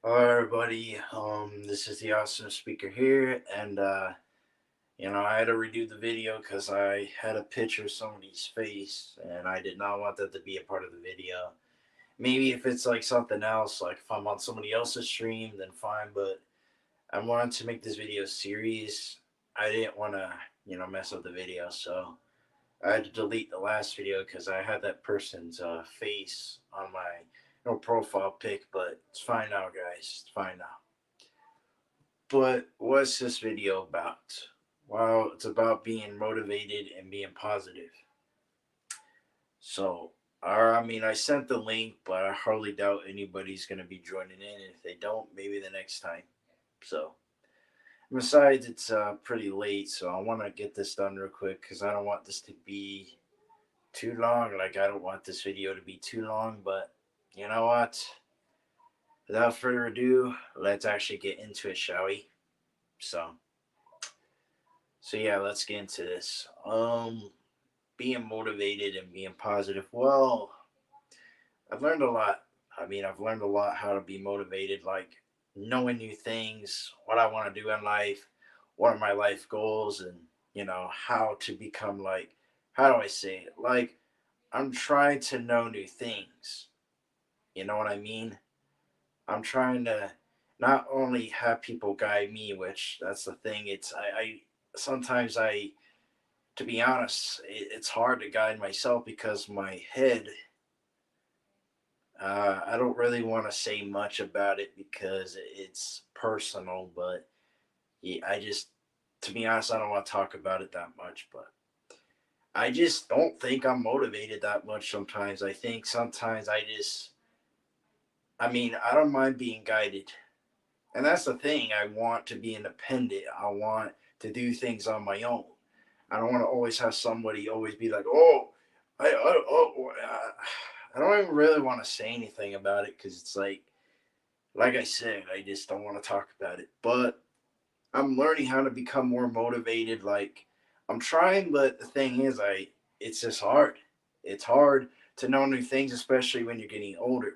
Hello, everybody. This is the awesome speaker here, and I had to redo the video because I had a picture of somebody's face, and I did not want that to be a part of the video. Maybe if it's like something else, like if I'm on somebody else's stream, then fine. But I wanted to make this video serious. I didn't want to, mess up the video, so I had to delete the last video because I had that person's face on my profile pic. But it's fine now, guys. It's fine now. But what's this video about? Well, it's about being motivated and being positive. So, I sent the link, but I hardly doubt anybody's going to be joining in. If they don't, maybe the next time. So, besides, it's pretty late, so I want to get this done real quick because I don't want this to be too long. Like, I don't want this video to be too long, but you know what? Without further ado, let's actually get into it, shall we? So, So yeah, let's get into this. Being motivated and being positive. Well, I've learned a lot. I've learned a lot how to be motivated, like knowing new things, what I want to do in life, what are my life goals, and how to become like, how do I say it? Like I'm trying to know new things. You know what I mean? I'm trying to not only have people guide me, which that's the thing. I sometimes I to be honest, it's hard to guide myself because my head, I don't really want to say much about it because it's personal, but yeah, to be honest, I don't want to talk about it that much, but I just don't think I'm motivated that much sometimes. I think sometimes I don't mind being guided. And that's the thing. I want to be independent. I want to do things on my own. I don't want to always have somebody always be like, oh, I don't even really want to say anything about it because it's like I said, I just don't want to talk about it. But I'm learning how to become more motivated. Like I'm trying, but the thing is, it's just hard. It's hard to know new things, especially when you're getting older.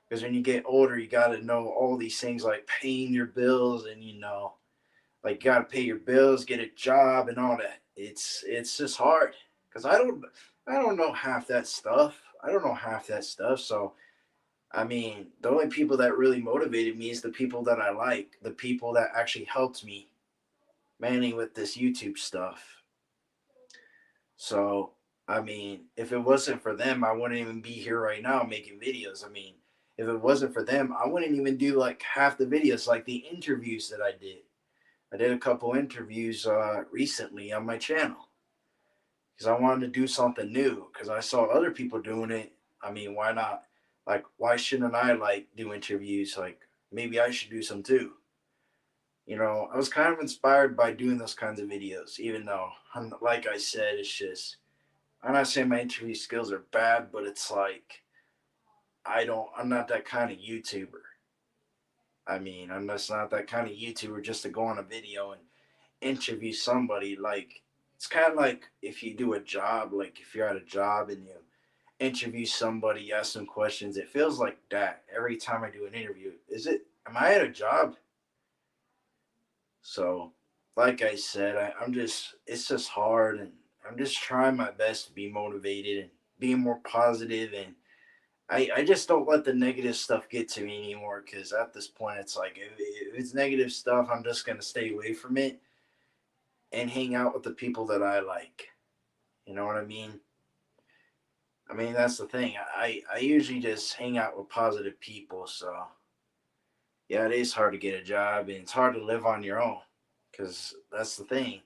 Because when you get older, you got to know all these things like paying your bills and like you got to pay your bills, get a job, and all that. It's just hard because I don't know half that stuff. I don't know half that stuff. So the only people that really motivated me is the people that I like, the people that actually helped me mainly with this YouTube stuff. So if it wasn't for them, I wouldn't even be here right now making videos. If it wasn't for them, I wouldn't even do like half the videos, like the interviews that I did. I did a couple interviews recently on my channel because I wanted to do something new because I saw other people doing it. Why not? Like, why shouldn't I like do interviews? Like, maybe I should do some too. I was kind of inspired by doing those kinds of videos, even though, like I said, it's just, I'm not saying my interview skills are bad, but it's like, I'm not that kind of YouTuber. I'm just not that kind of YouTuber just to go on a video and interview somebody. Like, it's kind of like if you do a job, like if you're at a job and you interview somebody, ask them questions, it feels like that every time I do an interview. Am I at a job? So, like I said, it's just hard, and I'm just trying my best to be motivated and being more positive, and I just don't let the negative stuff get to me anymore because at this point, it's like if it's negative stuff, I'm just going to stay away from it and hang out with the people that I like. You know what I mean? That's the thing. I usually just hang out with positive people. So, yeah, it is hard to get a job and it's hard to live on your own because that's the thing.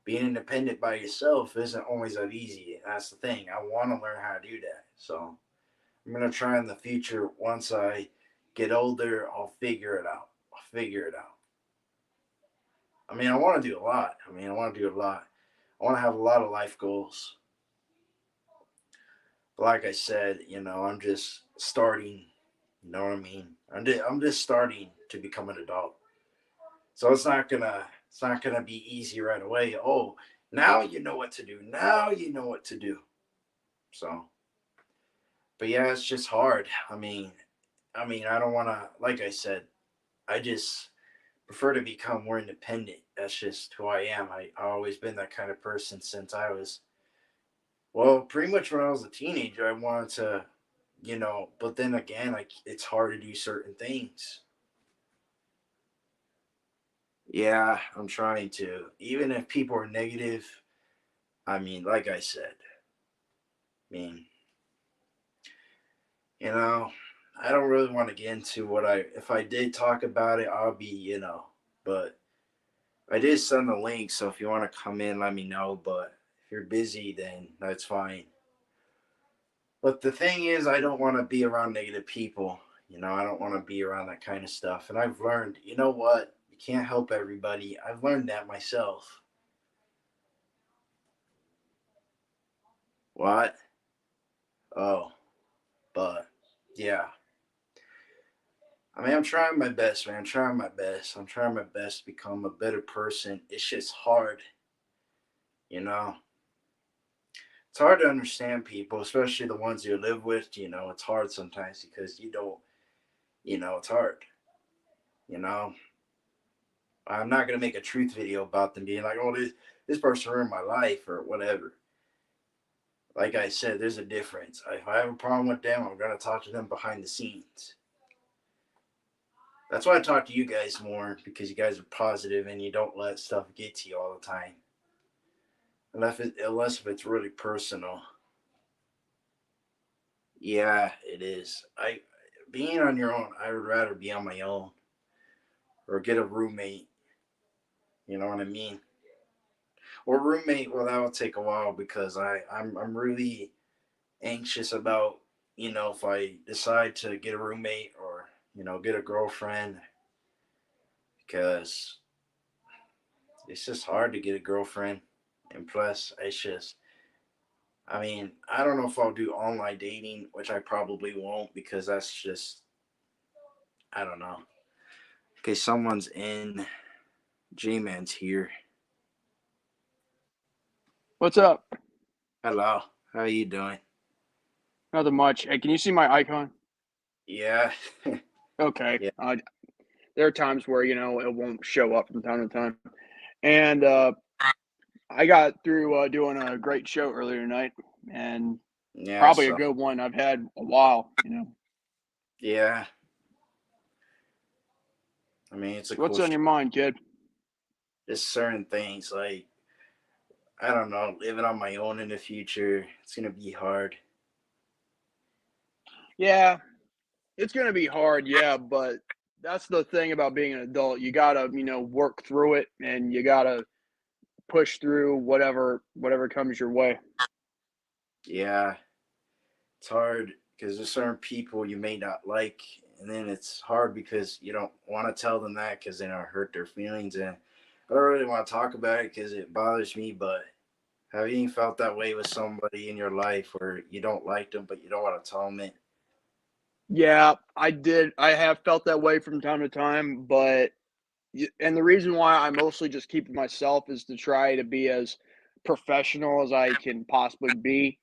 Being independent by yourself isn't always that easy. That's the thing. I want to learn how to do that. So I'm going to try in the future once I get older, I'll figure it out. I'll figure it out. I want to do a lot. I want to do a lot. I want to have a lot of life goals. But like I said, I'm just starting. You know what I mean? I'm just starting to become an adult. So it's not gonna be easy right away. Oh, now you know what to do. Now you know what to do. So, but yeah, it's just hard. I don't want to. Like I said, I just prefer to become more independent. That's just who I am. I always been that kind of person since I was, well, pretty much when I was a teenager. I wanted to, but then again, like it's hard to do certain things. Yeah, I'm trying to. Even if people are negative, I mean, like I said, I mean, you know, I don't really want to get into what if I did talk about it, I'll be, but I did send the link, so if you want to come in, let me know. But if you're busy, then that's fine. But the thing is, I don't want to be around negative people. I don't want to be around that kind of stuff. And I've learned, you know what? You can't help everybody. I've learned that myself. What? Oh, but yeah. I mean, I'm trying my best, man. I'm trying my best. I'm trying my best to become a better person. It's just hard, you know? It's hard to understand people, especially the ones you live with. It's hard sometimes because you don't, it's hard. You know, I'm not gonna make a truth video about them being like, oh, this person ruined my life or whatever. Like I said, there's a difference. If I have a problem with them, I'm gonna talk to them behind the scenes. That's why I talk to you guys more because you guys are positive and you don't let stuff get to you all the time, unless if it's really personal. Yeah, it is. I being on your own, I would rather be on my own or get a roommate. You know what I mean? Or roommate, well, that will take a while because I'm really anxious about if I decide to get a roommate or get a girlfriend because it's just hard to get a girlfriend, and plus it's just, I mean, I don't know if I'll do online dating, which I probably won't because that's just, I don't know. Okay, someone's in. J-Man's here. What's up? Hello. How are you doing? Nothing much. Hey, can you see my icon? Yeah. Okay. Yeah. There are times where it won't show up from time to time, and I got through doing a great show earlier tonight, and Yeah. probably a So, good one I've had a while. yeah. I mean, it's a So what's cool on show. your mind, kid? Just certain things like, I don't know, living on my own in the future. It's gonna be hard. Yeah, it's gonna be hard. Yeah, but that's the thing about being an adult. You gotta work through it, and you gotta push through whatever comes your way. Yeah, it's hard because there's certain people you may not like, and then it's hard because you don't want to tell them that because then it'll hurt their feelings. And I don't really want to talk about it because it bothers me. But have you felt that way with somebody in your life where you don't like them, but you don't want to tell them it? Yeah, I did. I have felt that way from time to time, but and the reason why I mostly just keep it myself is to try to be as professional as I can possibly be.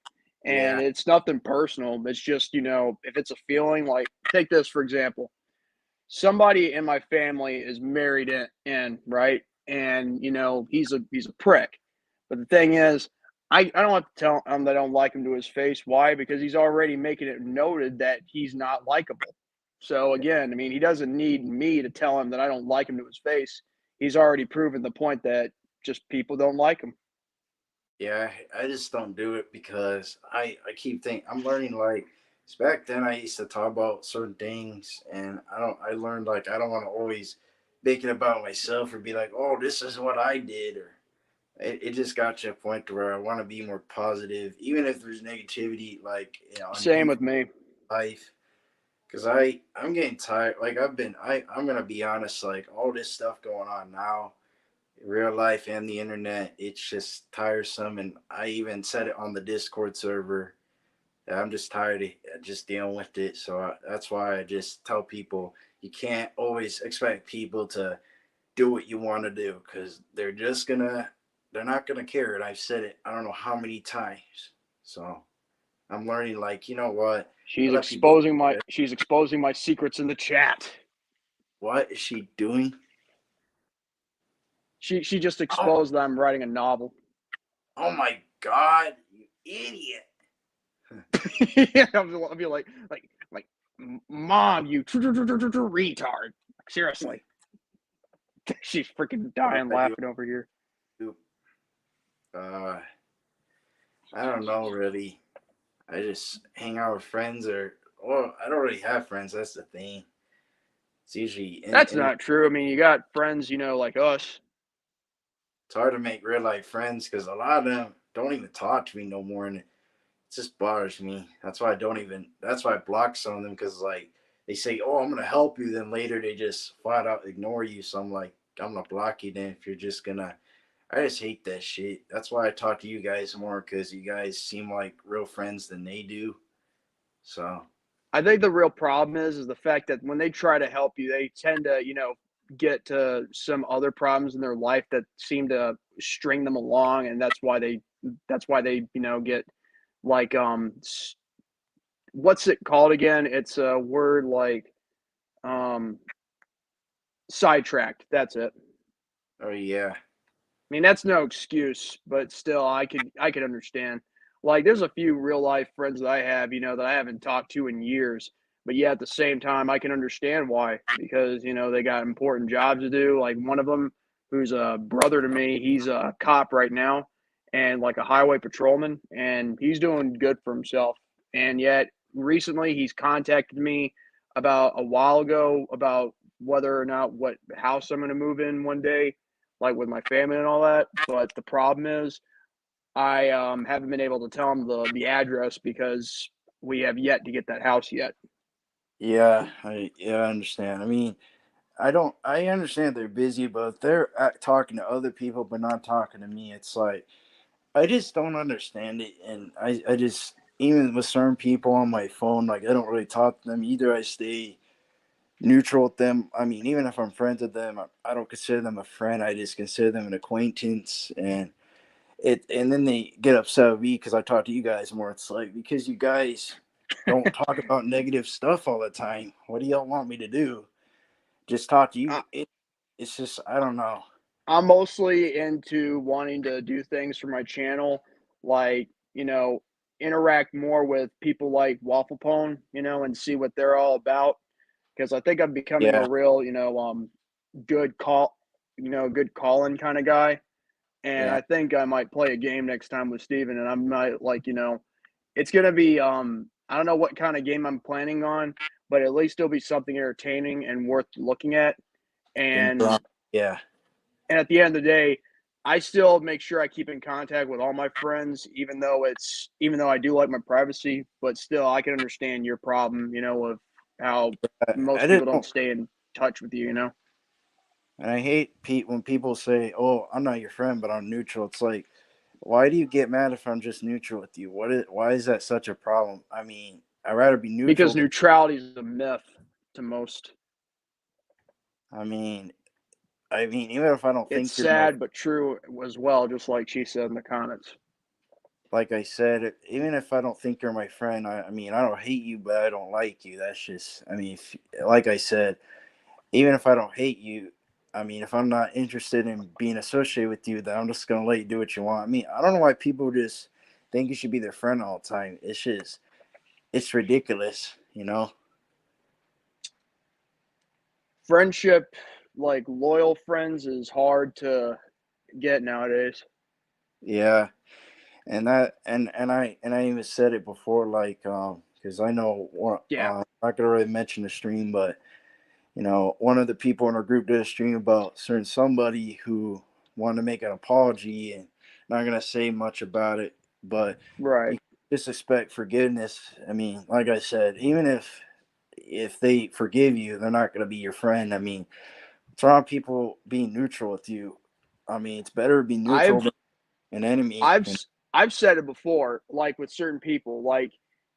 And Yeah, it's nothing personal. It's just, if it's a feeling, like take this for example. Somebody in my family is married in, right? And he's a prick. But the thing is, I don't have to tell him that I don't like him to his face. Why? Because he's already making it noted that he's not likable. So again, I mean, he doesn't need me to tell him that I don't like him to his face. He's already proven the point that just people don't like him. yeah. I just don't do it because I keep thinking I'm learning like. 'Cause back then I used to talk about certain things, and I learned like I don't want to always make it about myself or be like, oh, this is what I did, or it just got to a point to where I want to be more positive, even if there's negativity like on Same you with me. life. Because I'm getting tired. Like I'm gonna be honest. Like all this stuff going on now, real life and the internet, it's just tiresome. And I even said it on the Discord server. I'm just tired of just dealing with it. So that's why I just tell people you can't always expect people to do what you want to do because they're not gonna care. And I've said it I don't know how many times. So I'm learning like, you know what, I let people She's exposing my secrets in the chat. What is she doing? She just Oh, exposed that I'm writing a novel. oh my God, you idiot! Yeah, I'll be like, mom, you retard. Seriously, she's freaking What dying I do? laughing over here. Uh, I don't know really. I just hang out with friends, or well, I don't really have friends. That's the thing. It's usually That's in not true. I mean, you got friends, like us. it's hard to make real life friends because a lot of them don't even talk to me no more, and it just bothers me. That's why I don't even. That's why I block some of them because like they say, "Oh, I'm gonna help you," then later they just flat out ignore you. So I'm like, I'm gonna block you then if you're just gonna. I just hate that shit. That's why I talk to you guys more because you guys seem like real friends than they do. So I think the real problem is the fact that when they try to help you, they tend to, get to some other problems in their life that seem to string them along, and that's why they get like what's it called again? It's a word like um sidetracked. That's it. oh yeah, I mean, that's no excuse, but still, I could understand. Like, there's a few real life friends that I have, that I haven't talked to in years. But yeah, at the same time, I can understand why because they got important jobs to do. Like one of them, who's a brother to me, he's a cop right now, and like a highway patrolman, and he's doing good for himself. And yet, recently, he's contacted me about a while ago about whether or not what house I'm going to move in one day like with my family and all that. But the problem is, I haven't been able to tell them the address because we have yet to get that house yet. I understand. I mean, I don't. I understand they're busy, but if they're talking to other people but not talking to me, it's like I just don't understand it. And I just even with certain people on my phone, like I don't really talk to them either. I stay neutral with them. I mean, even if I'm friends with them, I don't consider them a friend. I just consider them an acquaintance. And then they get upset with me because I talk to you guys more. It's like because you guys don't talk about negative stuff all the time. What do y'all want me to do? Just talk to you? I, It's just I don't know. I'm mostly into wanting to do things for my channel, like interact more with people like Waffle Pone, and see what they're all about. Because I think I'm becoming a Yeah, real, good good calling kind of guy. And yeah. I think I might play a game next time with Steven, and I might it's gonna be I don't know what kind of game I'm planning on, but at least it'll be something entertaining and worth looking at. Then drunk. And Yeah, and at the end of the day, I still make sure I keep in contact with all my friends, even though I do like my privacy, but still I can understand your problem, of how I most just people don't don't. stay in touch with you. And I hate Pete when people say, "Oh, I'm not your friend, but I'm neutral." It's like, why do you get mad if I'm just neutral with you? What is? Why is that such a problem? I mean, I'd rather be neutral Because than. neutrality is a myth to most. I mean, even if I don't It's think you're my, sad but true as well, just like she said in the comments. like I said, even if I don't think you're my friend, I mean, I don't hate you, but I don't like you. That's just, I mean, like I said, even if I don't hate you, I mean, if I'm not interested in being associated with you, then I'm just gonna let you do what you want. I mean, I don't know why people just think you should be their friend all the time. It's just, it's ridiculous, you know? Friendship, like loyal friends, is hard to get nowadays. Yeah, and I even said it before, like, because I know one, Yeah, I'm not gonna really mention the stream, but one of the people in our group did a stream about certain somebody who wanted to make an apology and not gonna say much about it, but right. you just expect forgiveness. I mean, like I said, even if they forgive you, they're not gonna be your friend. I mean, it's around people being neutral with you. I mean, it's better to be neutral I've than an enemy. I've I've said it before, like with certain people, like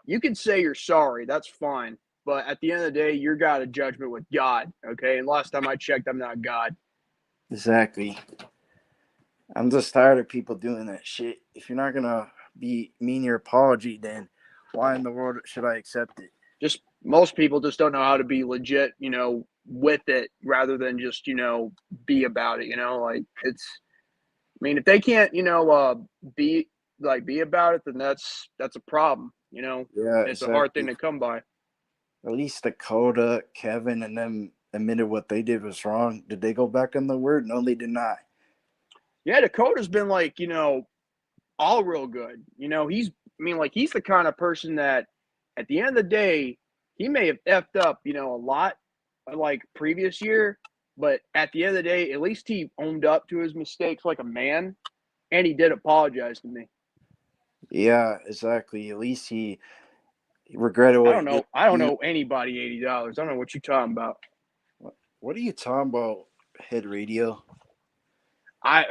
you can say you're sorry, that's fine, but at the end of the day, you're got a judgment with God, okay? And last time I checked, I'm not God. Exactly. I'm just tired of people doing that shit. If you're not gonna be mean your apology, then why in the world should I accept it? Just most people just don't know how to be legit, with it rather than just, be about it, like I mean, if they can't, be be about it, then that's a problem, Yeah, It's a hard thing exactly. to come by. At least Dakota, Kevin, and them admitted what they did was wrong. Did they go back on the word? No, they did not. Yeah, Dakota's been like, all real good. He's the kind of person that at the end of the day, he may have effed up, a lot like previous year, but at the end of the day, at least he owned up to his mistakes like a man, and he did apologize to me. Yeah, exactly. At least he regretted I what don't he did. know. I don't You, know anybody $80. I don't know what you're talking about. what are you talking about? Head radio? I,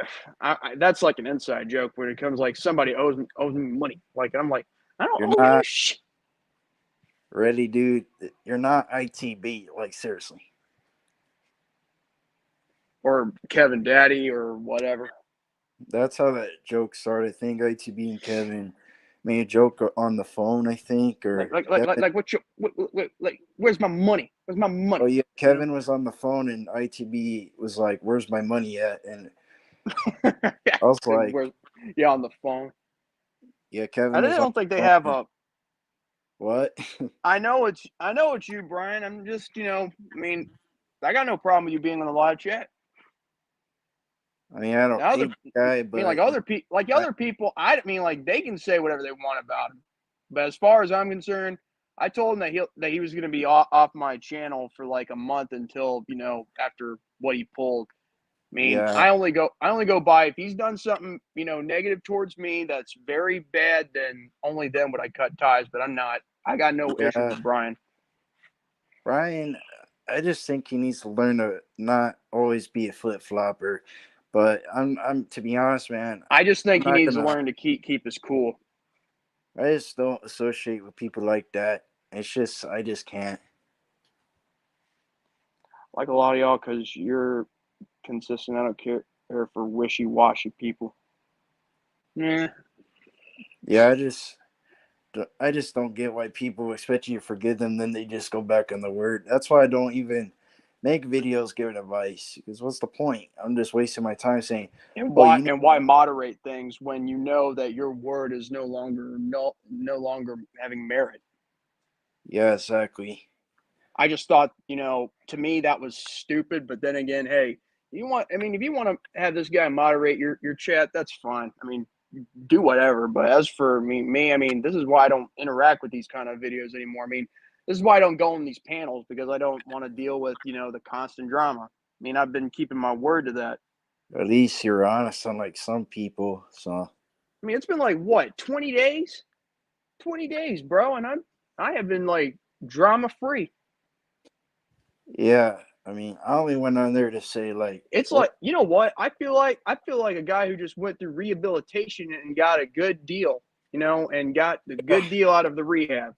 that's like an inside joke when it comes like somebody owes me money. Like I'm like, I don't You're owe you not shit. ready, dude. You're not ITB. Like seriously. Or Kevin Daddy or whatever. That's how that joke started. I think ITB and Kevin made a joke on the phone. I think, Like or like like like Kevin. like what you like? Where's my money? Where's my Oh money? yeah, You know? Kevin was on the phone and ITB was like, "Where's my money at?" And Yeah, I was like, where's yeah on the phone. "Yeah, I Kevin was on don't think they the have phone." a. What? I know it's you, Brian. I'm just I mean, I got no problem with you being on the live chat. I mean, I don't Now other hate the guy, I mean, like but other people, I, I mean, like they can say whatever they want about him. But as far as I'm concerned, I told him that he was going to be off my channel for like a month until after what he pulled. I mean, yeah, I only go by if he's done something negative towards me that's very bad. Then only then would I cut ties. But I'm not. I got no issue yeah, with Brian. Ryan. I just think he needs to learn to not always be a flip flopper. But I'm to be honest, man. I just I'm think he not needs to gonna. learn to keep his cool. I just don't associate with people like that. It's just I just can't. Like a lot of y'all, because you're consistent. I don't care for wishy washy people. Yeah. Yeah, I just don't get why people expect you to forgive them, then they just go back on the word. That's why I don't even make videos giving advice. Because what's the point? I'm just wasting my time saying, And "Oh, why you know." and why moderate things when you know that your word is no longer having merit? Yeah, exactly. I just thought, to me that was stupid. But then again, hey, if you want to have this guy moderate your chat, that's fine. I mean, do whatever. But as for me, I mean, this is why I don't interact with these kind of videos anymore. I mean, this is why I don't go on these panels because I don't want to deal with the constant drama. I mean, I've been keeping my word to that. At least you're honest, unlike some people. So I mean, it's been like what 20 days, 20 days, bro, and I have been like drama free. yeah, I mean, I only went on there to say like, It's what? like, you know what? I feel like a guy who just went through rehabilitation and got a good deal, and got the good deal out of the rehab.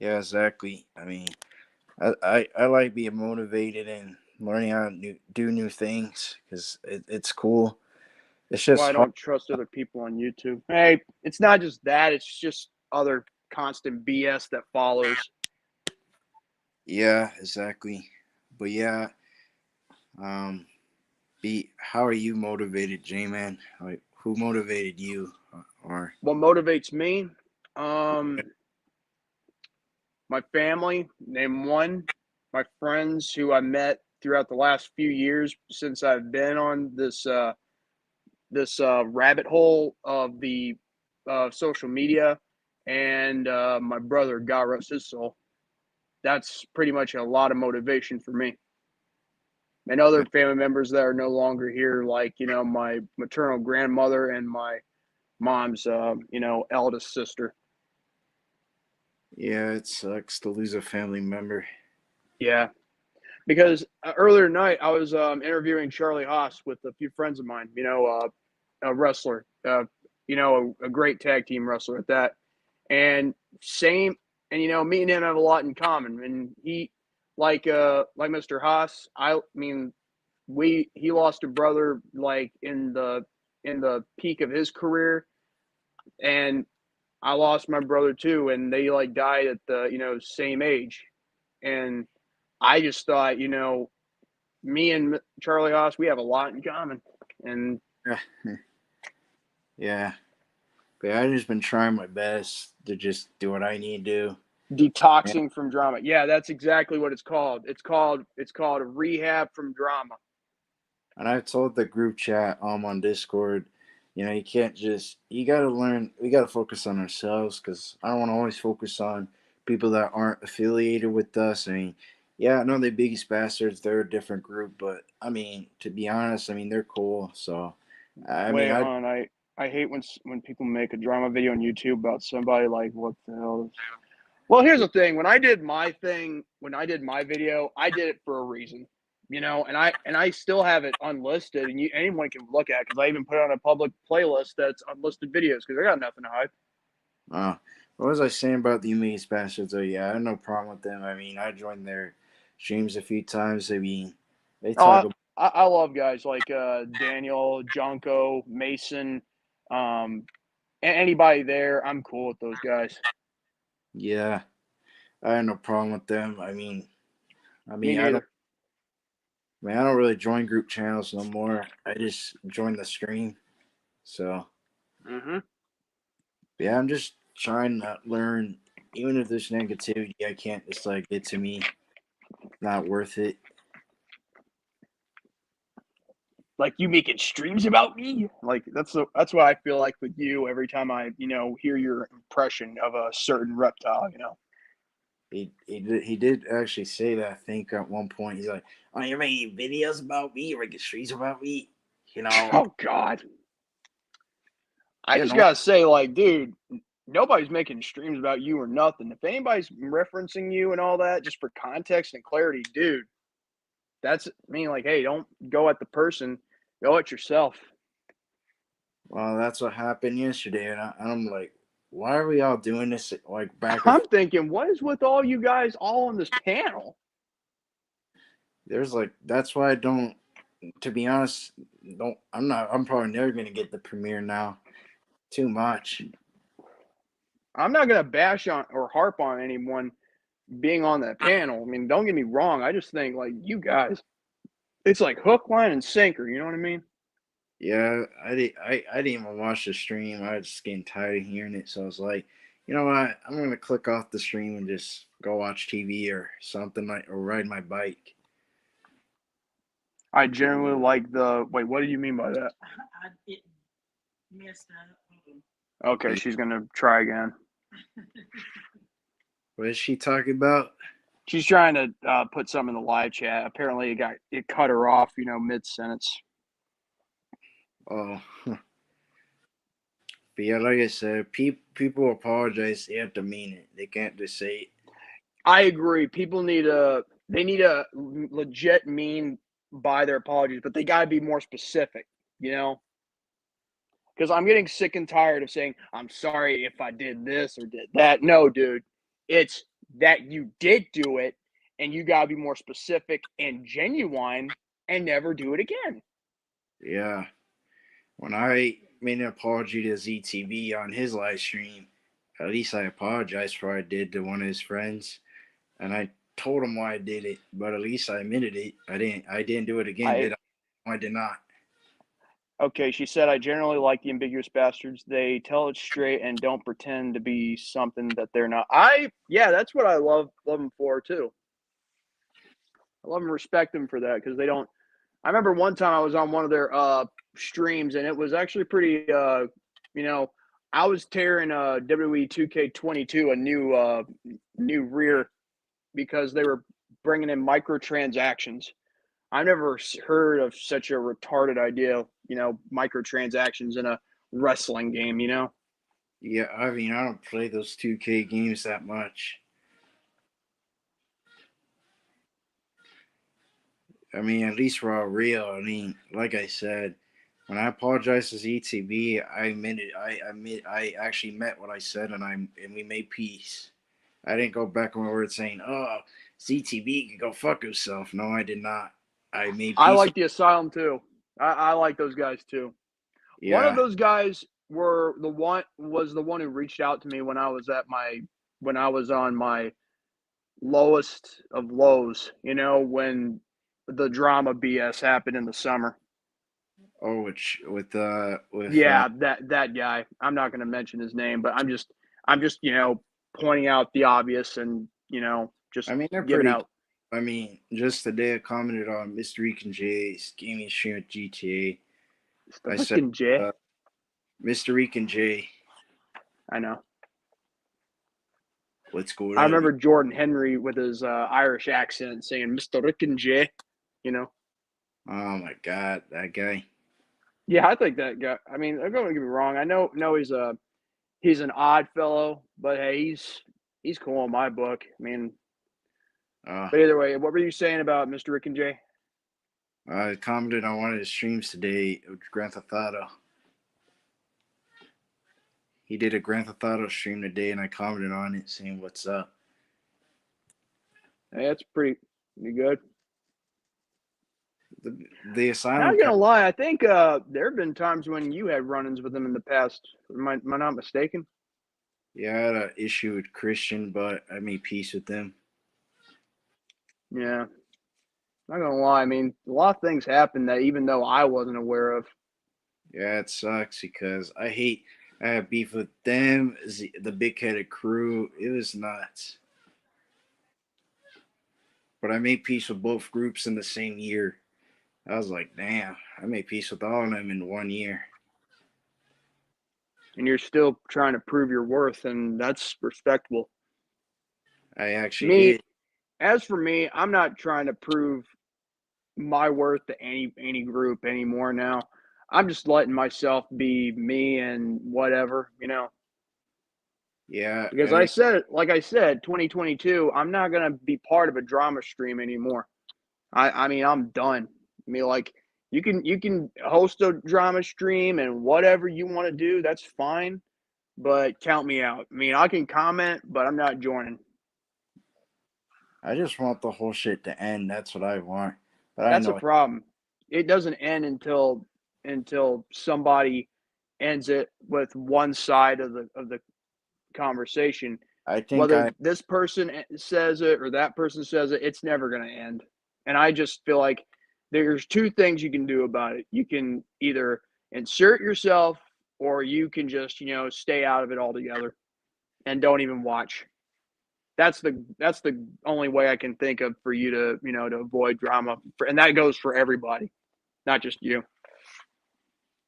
Yeah, exactly. I mean, I like being motivated and learning how to do new things because it's cool. It's That's why just I hard. don't trust other people on YouTube. Hey, it's not just that, it's just other constant BS that follows. Yeah, exactly. But yeah, um, how are you motivated, J man? Like, who motivated you? Or What motivates me? Um, my family, name one. My friends who I met throughout the last few years since I've been on this rabbit hole of the social media, and my brother, God rest his soul. That's pretty much a lot of motivation for me. And other family members that are no longer here, like my maternal grandmother and my mom's eldest sister. yeah, it sucks to lose a family member. Yeah, because earlier tonight I was interviewing Charlie Haas with a few friends of mine. A wrestler, a great tag team wrestler at that, and same, and me and him have a lot in common. And he, like Mr. Haas, I mean, he lost a brother like in the peak of his career, and I lost my brother too, and they like died at the same age, and I just thought, me and Charlie Haas, we have a lot in common, and Yeah, but I've just been trying my best to just do what I need to do. And, detoxing from drama. Yeah, that's exactly what it's called. It's called a rehab from drama. and I've told the group chat on Discord, you can't just you got to learn. We got to focus on ourselves because I don't want to always focus on people that aren't affiliated with us. I mean, yeah, I know the Biggest Bastards. They're a different group, but I mean, to be honest, I mean they're cool. So, I mean, Wait I on, I hate when people make a drama video on YouTube about somebody like what the hell. Well, here's the thing. When I did my video, I did it for a reason, and I still have it unlisted, and anyone can look at it because I even put it on a public playlist that's unlisted videos because I got nothing to hide. uh, what was I saying about the Biggest Bastards? Oh yeah, I have no problem with them. I mean, I joined their streams a few times. I mean, they Oh, talk. I love guys like Daniel, Jonko, Mason, anybody there. I'm cool with those guys. Yeah, I had no problem with them. I Me mean, neither. I don't really join group channels no more. I just join the stream. So Hmm. yeah, I'm just trying to learn. Even if there's negativity, I can't just like get to me. Not worth it. Like you making streams about me. Like that's what I feel like with you every time I hear your impression of a certain reptile. He did actually say that. I think at one point he's like, "Oh, you're making videos about me, or making streams about me." You know, Oh God, I yeah, just no, gotta say, like, dude, nobody's making streams about you or nothing. If anybody's referencing you and all that, just for context and clarity, dude, that's like, hey, don't go at the person, go at yourself. well, that's what happened yesterday, and I'm like, why are we all doing this like back and I'm forth? thinking, what is with all you guys all on this panel? There's like that's why I don't. To be honest, don't I'm not. I'm probably never gonna get the premiere now. Too much. I'm not gonna bash on or harp on anyone being on that panel. I mean, don't get me wrong. I just think like you guys, it's like hook, line, and sinker. You know what I mean? Yeah, I didn't even watch the stream. I was just getting tired of hearing it, so I was like, you know what? I'm gonna click off the stream and just go watch TV or something like, or ride my bike. I generally like the. Wait, what do you mean by that? It messed up. Okay, she's gonna try again. What is she talking about? She's trying to put something in the live chat. Apparently, it cut her off. Mid sentence. Oh, but yeah, like I said, people apologize. They have to mean it. They can't just say it. I agree. People they need a legit mean by their apologies, but they gotta be more specific. You know, because I'm getting sick and tired of saying I'm sorry if I did this or did that. No, dude, it's that you did do it, and you gotta be more specific and genuine, and never do it again. Yeah. When I made an apology to ZTV on his live stream, at least I apologized for what I did to one of his friends, and I told him why I did it. But at least I admitted it. I didn't do it again, I did I? I did not. Okay, she said, I generally like the ambiguous bastards. They tell it straight and don't pretend to be something that they're not. Yeah, that's what I love them for too. I love and respect them for that because they don't. I remember one time I was on one of their streams and it was actually pretty. You know, I was tearing WWE 2K22 a new rear because they were bringing in microtransactions. I've never heard of such a retarded idea, microtransactions in a wrestling game. Yeah, I mean, I don't play those 2K games that much. I mean, at least we're all real. I mean, like I said, when I apologized to ZTV, I admitted I actually meant what I said, and we made peace. I didn't go back on my word saying, "Oh, ZTV can go fuck himself." No, I did not. I made I peace. like the Asylum too. I like those guys too. One of Yeah, those guys was the one who reached out to me when I was on my lowest of lows, when the drama BS happened in the summer. Oh, with Yeah, that guy. I'm not going to mention his name, but I'm just pointing out the obvious and just I mean, they're giving pretty. out. I mean, just today I commented on Mr. Rican J's gaming stream at GTA. I said, Fucking Jay. uh, Mr. Rican J, I know. what's going I on? remember Jordan Henry with his Irish accent saying "Mr. Rick and Jay." Oh my God, that guy. Yeah, I think that guy. I mean, don't get me wrong. I know he's an odd fellow, but hey, he's cool in my book. I mean, Uh, but either way, what were you saying about Mr. Rick and Jay? I commented on one of his streams today of Grand Theft Auto. He did a Grand Theft Auto stream today, and I commented on it saying, "What's up?" Hey, that's pretty good. The asylum. Not gonna lie, I think there have been times when you had run-ins with him in the past. Am I not mistaken? Yeah, I had an issue with Christian, but I made peace with them. Yeah. Not gonna lie, I mean, a lot of things happened that even though I wasn't aware of. Yeah, it sucks because I have beef with them, the big headed crew. It was nuts. But I made peace with both groups in the same year. I was like, damn, I made peace with all of them in 1 year. And you're still trying to prove your worth, and that's respectable. I actually Me, did. as for me, I'm not trying to prove my worth to any group anymore now. I'm just letting myself be me and whatever. Yeah, Because like I said, 2022, I'm not gonna be part of a drama stream anymore. I mean, I'm done. I mean, like you can host a drama stream and whatever you want to do, that's fine. But count me out. I mean, I can comment, but I'm not joining. I just want the whole shit to end. That's what I want. But I That's a know. problem. It doesn't end until somebody ends it with one side of the conversation. I think Whether I. this person says it or that person says it, it's never going to end. And I just feel like there's two things you can do about it. You can either insert yourself or you can just, stay out of it altogether and don't even watch. That's the only way I can think of for you to avoid drama. And that goes for everybody, not just you.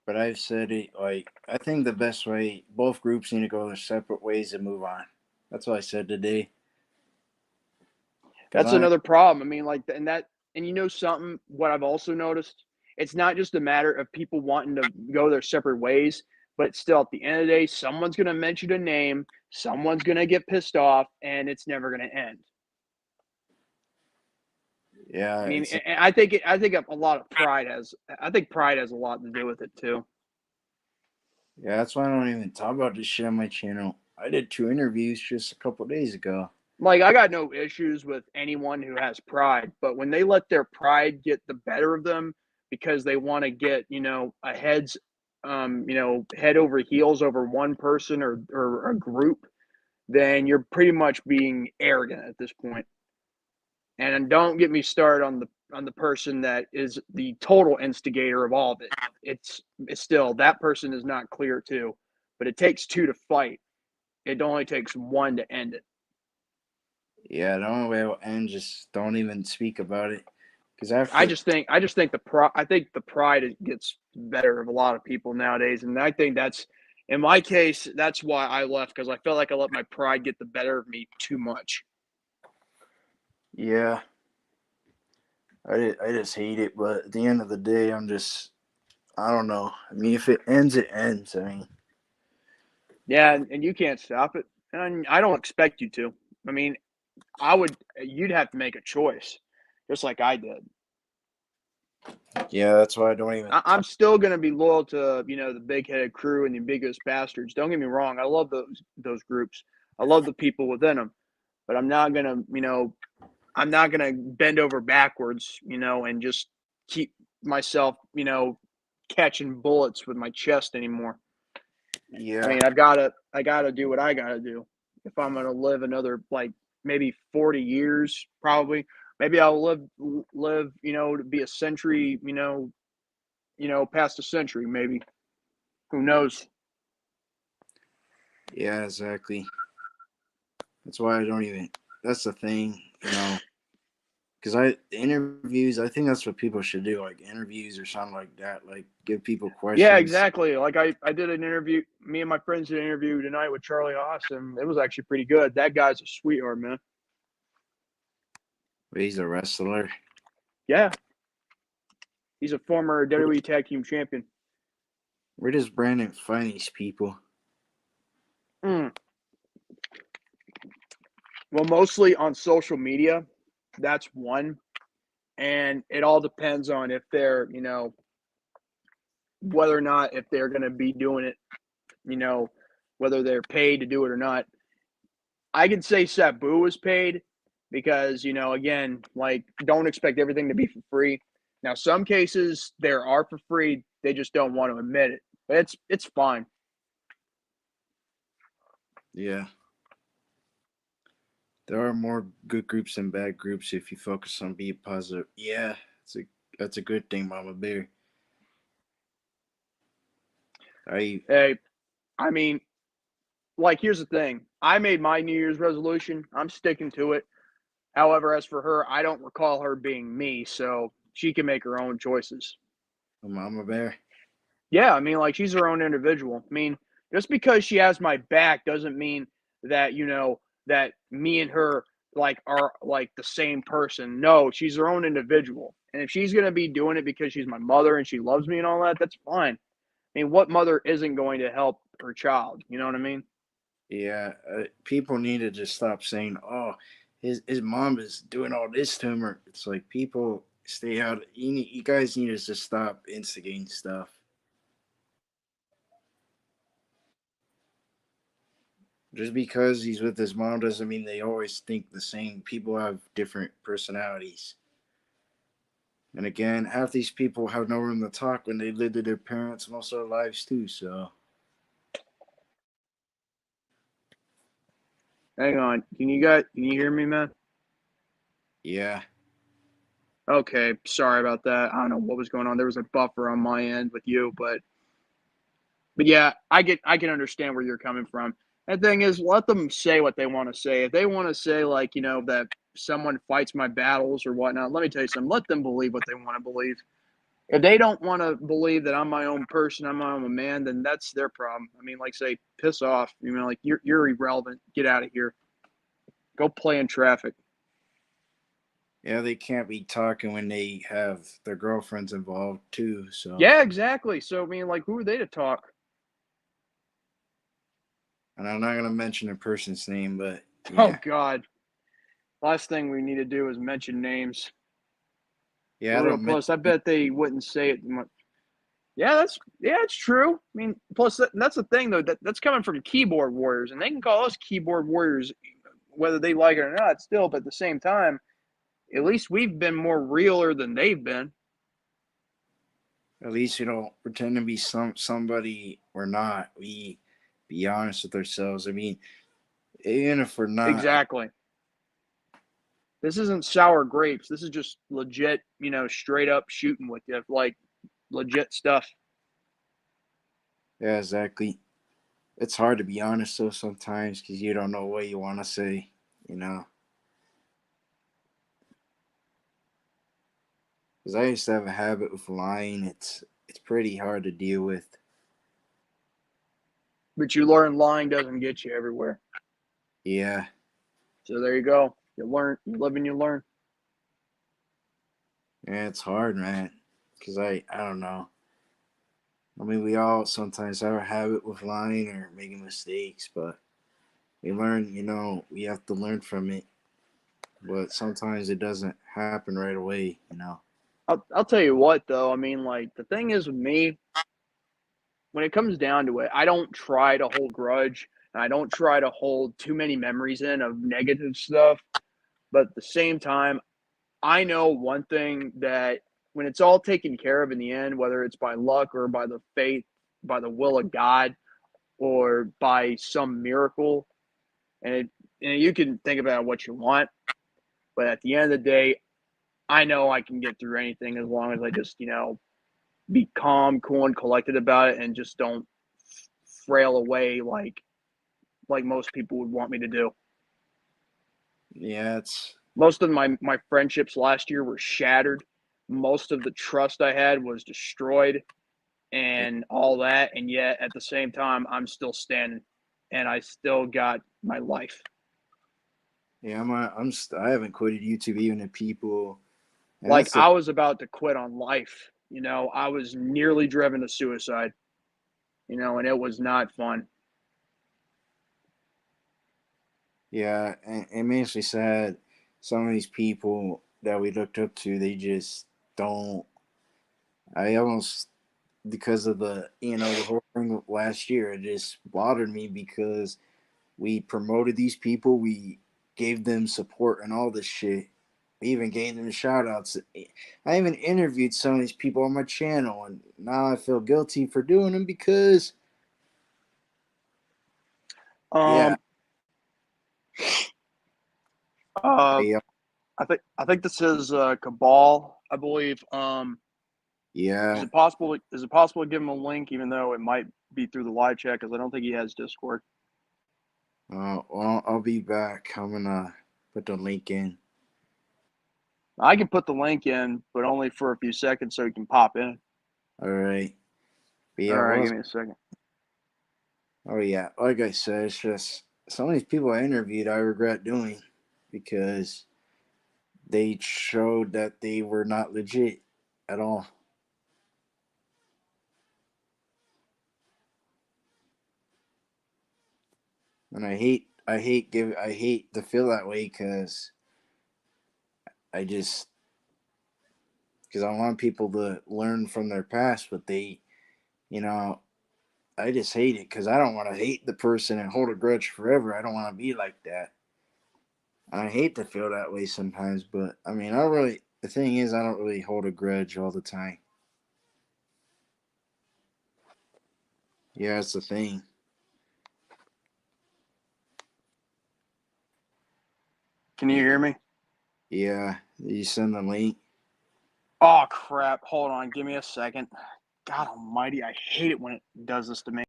But I've said it like I think the best way both groups need to go their separate ways and move on. That's what I said today. Because That's I another problem. I mean, like, and you know something, what I've also noticed, it's not just a matter of people wanting to go their separate ways, but still at the end of the day, someone's going to mention a name, someone's going to get pissed off, and it's never going to end. yeah, I mean, it's and I think a lot of pride has, I think pride has a lot to do with it too. yeah. That's why I don't even talk about this shit on my channel. I did 2 interviews just a couple days ago. Like, I got no issues with anyone who has pride, but when they let their pride get the better of them because they want to get, head over heels over one person or a group, then you're pretty much being arrogant at this point. And don't get me started on the person that is the total instigator of all of it. It's still that person is not clear too, but it takes two to fight. It only takes one to end it. Yeah, the only way it will end just don't even speak about it. Because I after, just think the pride gets better of a lot of people nowadays, and I think that's in my case that's why I left because I felt like I let my pride get the better of me too much. yeah, I just hate it. But at the end of the day, I don't know. I mean, if it ends, it ends. I mean, Yeah, and you can't stop it, and I don't expect you to. I mean, you'd have to make a choice, just like I did. yeah, that's why I don't even. I'm still gonna be loyal to the big headed crew and the biggest bastards. Don't get me wrong, I love those groups. I love the people within them, but I'm not gonna bend over backwards, and just keep myself, catching bullets with my chest anymore. I Yeah, mean, I gotta do what I gotta do if I'm gonna live another like maybe 40 years, probably. Maybe I'll live, to be a century, past a century, maybe. Who knows? Yeah, exactly. That's why I don't even. That's the thing, because interviews. I think that's what people should do, like interviews or something like that. Like give people Yeah, questions. exactly. Like I did an interview. Me and my friends did an interview tonight with Charlie Haas, and it was actually pretty good. That guy's a sweetheart, man. He's a wrestler. Yeah, he's a former WWE Tag Team Champion. Where does Brandon find these people? Mm. Well, mostly on social media. That's one. And it all depends on if they're, whether or not if they're going to be doing it, whether they're paid to do it or not. I could say Sabu is paid because, again, like don't expect everything to be for free. Now, some cases there are for free. They just don't want to admit it. But it's fine. Yeah. There are more good groups than bad groups if you focus on being positive. Yeah, that's a good thing, Mama Bear. Hey, I mean, like here's the thing. I made my New Year's resolution. I'm sticking to it. However, as for her, I don't recall her being me, so she can make her own choices. Mama Bear. Yeah, I mean, like she's her own individual. I mean, just because she has my back doesn't mean that that me and her like are like the same person. No, she's her own individual. And if she's gonna be doing it because she's my mother and she loves me and all that, that's fine. I mean, what mother isn't going to help her child? You know what I mean? Yeah, people need to just stop saying, "Oh, his mom is doing all this to him." Or it's like people stay out. You guys need to just stop instigating stuff. Just because he's with his mom doesn't mean they always think the same. People have different personalities. And again, half these people have no room to talk when they lived with their parents most of their lives too. So Hang on. Can you hear me, man? yeah, Okay, sorry about that. I don't know what was going on. There was a buffer on my end with you, but yeah, I can understand where you're coming from. And thing is, let them say what they want to say. If they want to say like, that someone fights my battles or whatnot, let me tell you something. Let them believe what they want to believe. If they don't want to believe that I'm my own person, I'm my own man, then that's their problem. I mean, like say, piss off. Like you're irrelevant. Get out of here. Go play in traffic. yeah, they can't be talking when they have their girlfriends involved too. So, Yeah, exactly. So I mean, like, who are they to talk? and I'm not gonna mention a person's name, but Oh yeah, God. Last thing we need to do is mention names. yeah, I For real. don't mention. Plus, I bet they wouldn't say it much. Yeah, it's true. I mean, plus that's the thing though. That's coming from keyboard warriors, and they can call us keyboard warriors whether they like it or not. Still, but at the same time, at least we've been more realer than they've been. At least you don't pretend to be somebody we're not. We be honest with ourselves. I mean, even if we're not, Exactly. This isn't sour grapes. This is just legit. Straight up shooting with you, like legit stuff. yeah, exactly. It's hard to be honest though sometimes because you don't know what you want to say. You know, because I used to have a habit of lying. It's pretty hard to deal with. But you learn lying doesn't get you everywhere. Yeah, So there you go. You learn. You live and you learn. yeah, it's hard, man. Because I don't know. I mean, we all sometimes have a habit with lying or making mistakes, but we learn. We have to learn from it. But sometimes it doesn't happen right away. I'll tell you what though. I mean, like the thing is with me, when it comes down to it, I don't try to hold grudge and I don't try to hold too many memories in of negative stuff. But at the same time, I know one thing that when it's all taken care of in the end, whether it's by luck or by the faith, by the will of God, or by some miracle, and you can think about what you want, but at the end of the day, I know I can get through anything as long as I just, be calm, cool, and collected about it, and just don't frail away like most people would want me to do. Yeah, it's Most of my friendships last year were shattered. Most of the trust I had was destroyed and all that, and yet at the same time I'm still standing and I still got my life. yeah. I haven't quitted YouTube even if people. And Like that's the I was about to quit on life. I was nearly driven to suicide, and it was not fun. Yeah, and it makes me sad. Some of these people that we looked up to, they just don't. I almost because of the whole thing last year, it just bothered me because we promoted these people, we gave them support and all this shit. We even gave them shout outs. I even interviewed some of these people on my channel, and now I feel guilty for doing them because, yeah, Um uh yeah, I think this is Cabal, I believe. Is yeah. it possible to give him a link even though it might be through the live chat because I don't think he has Discord? Well, I'll be back. I'm gonna put the link in. I can put the link in, but only for a few seconds so he can pop in. All right. But All yeah, right, well, give me a second. oh yeah, like I said, it's just some of these people I interviewed I regret doing because they showed that they were not legit at all. And I hate to feel that way I just because I want people to learn from their past, but you know, I just hate it because I don't want to hate the person and hold a grudge forever. I don't want to be like that. And I hate to feel that way sometimes, but I mean, the thing is, I don't really hold a grudge all the time. Yeah, that's the thing. Can you hear me? Yeah, you send the link. Oh crap! Hold on, give me a second. God Almighty, I hate it when it does this to me.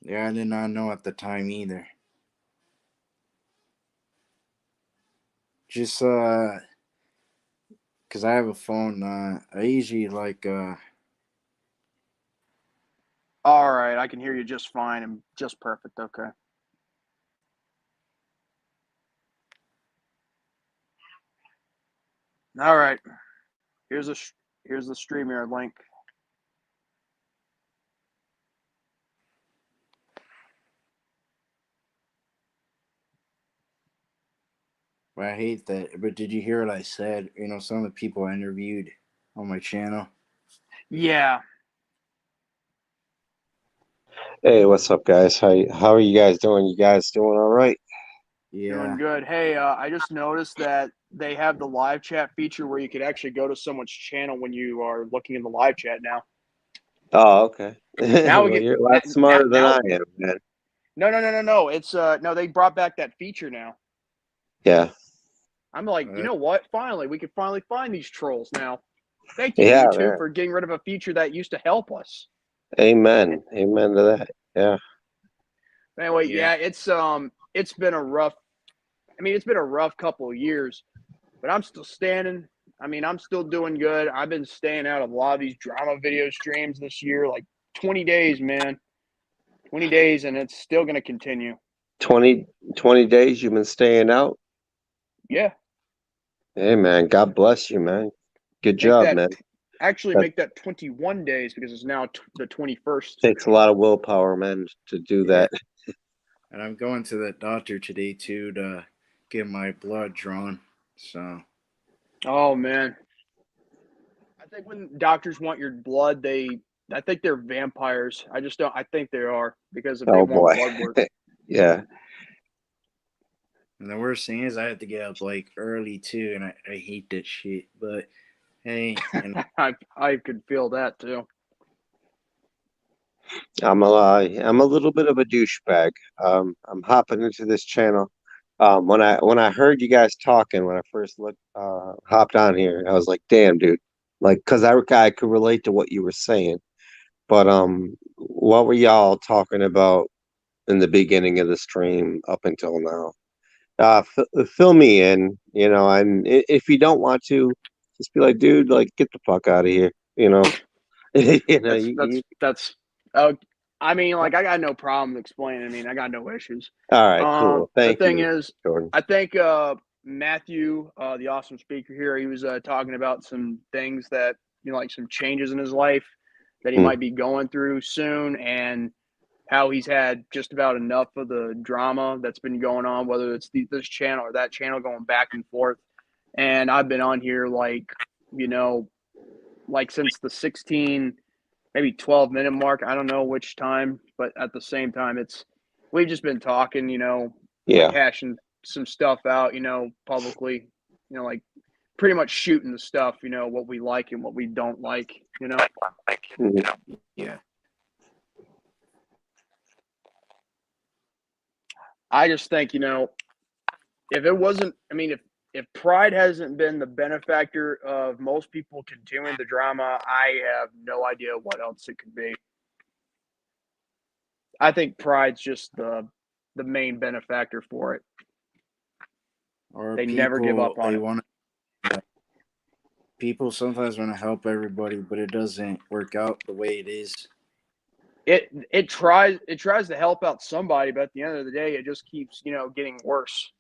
Yeah, I did not know at the time either. Just cause I have a phone. I usually like All right, I can hear you just fine and just perfect. Okay. All right. Here's a here's the StreamYard link. I hate that. But did you hear what I said? Some of the people I interviewed on my channel. Yeah, Hey, what's up, guys? How are you guys doing? You guys doing all right? doing Yeah. good. Hey, I just noticed that they have the live chat feature where you could actually go to someone's channel when you are looking in the live chat now. Oh, okay. Now we Well, get you're a now lot smarter than now I am, man. no. It's no, they brought back that feature now. Yeah, I'm like, you Uh, know what? Finally, we can finally find these trolls now. Thank you, yeah, YouTube, man. for getting rid of a feature that used to help us. Amen. Amen to that. Yeah. Anyway, yeah. yeah, it's been a rough. I mean, it's been a rough couple of years, but I'm still standing. I mean, I'm still doing good. I've been staying out of a lot of these drama video streams this year, like 20 days, man. 20 days, and it's still going to continue. 20 days you've been staying out. Yeah, Hey, man. God bless you, man. Good make job, that man. actually That make that 21 days because it's now the 21st. takes a lot of willpower, man, to do Yeah. that. And I'm going to the doctor today too to get my blood drawn. So Oh man, I think when doctors want your blood, I think they're vampires. I just don't. I think they are because if they Oh want boy. blood work, Yeah. and the worst thing is I have to get up like early too, and I hate that shit. But hey, I could feel that too. I'm a little bit of a douchebag. I'm hopping into this channel. When I heard you guys talking, when I first hopped on here, I was like, "Damn, dude!" Like, cause I could relate to what you were saying. But what were y'all talking about in the beginning of the stream up until now? Fill me in, and if you don't want to, just be like, dude, like, get the fuck out of here, you know, That's. Uh, I mean, like, I got no problem explaining. I mean, I got no issues. all right, cool. The Thank thing you, is, Jordan. I think Matthew, the awesome speaker here, he was talking about some things that like some changes in his life that he Mm, might be going through soon, and how he's had just about enough of the drama that's been going on, whether it's this channel or that channel, going back and forth. And I've been on here you know, like since the 16, maybe 12-minute mark. I don't know which time, but at the same time, we've just been talking, like yeah, hashing some stuff out, publicly, like pretty much shooting the stuff, what we like and what we don't like. mhm, Yeah. I just think, if it wasn't, I mean, if pride hasn't been the benefactor of most people continuing the drama, I have no idea what else it could be. I think pride's just the main benefactor for it. Or They never give up on they it. want people sometimes want to help everybody, but it doesn't work out the way it is. It tries to help out somebody, but at the end of the day, it just keeps getting worse.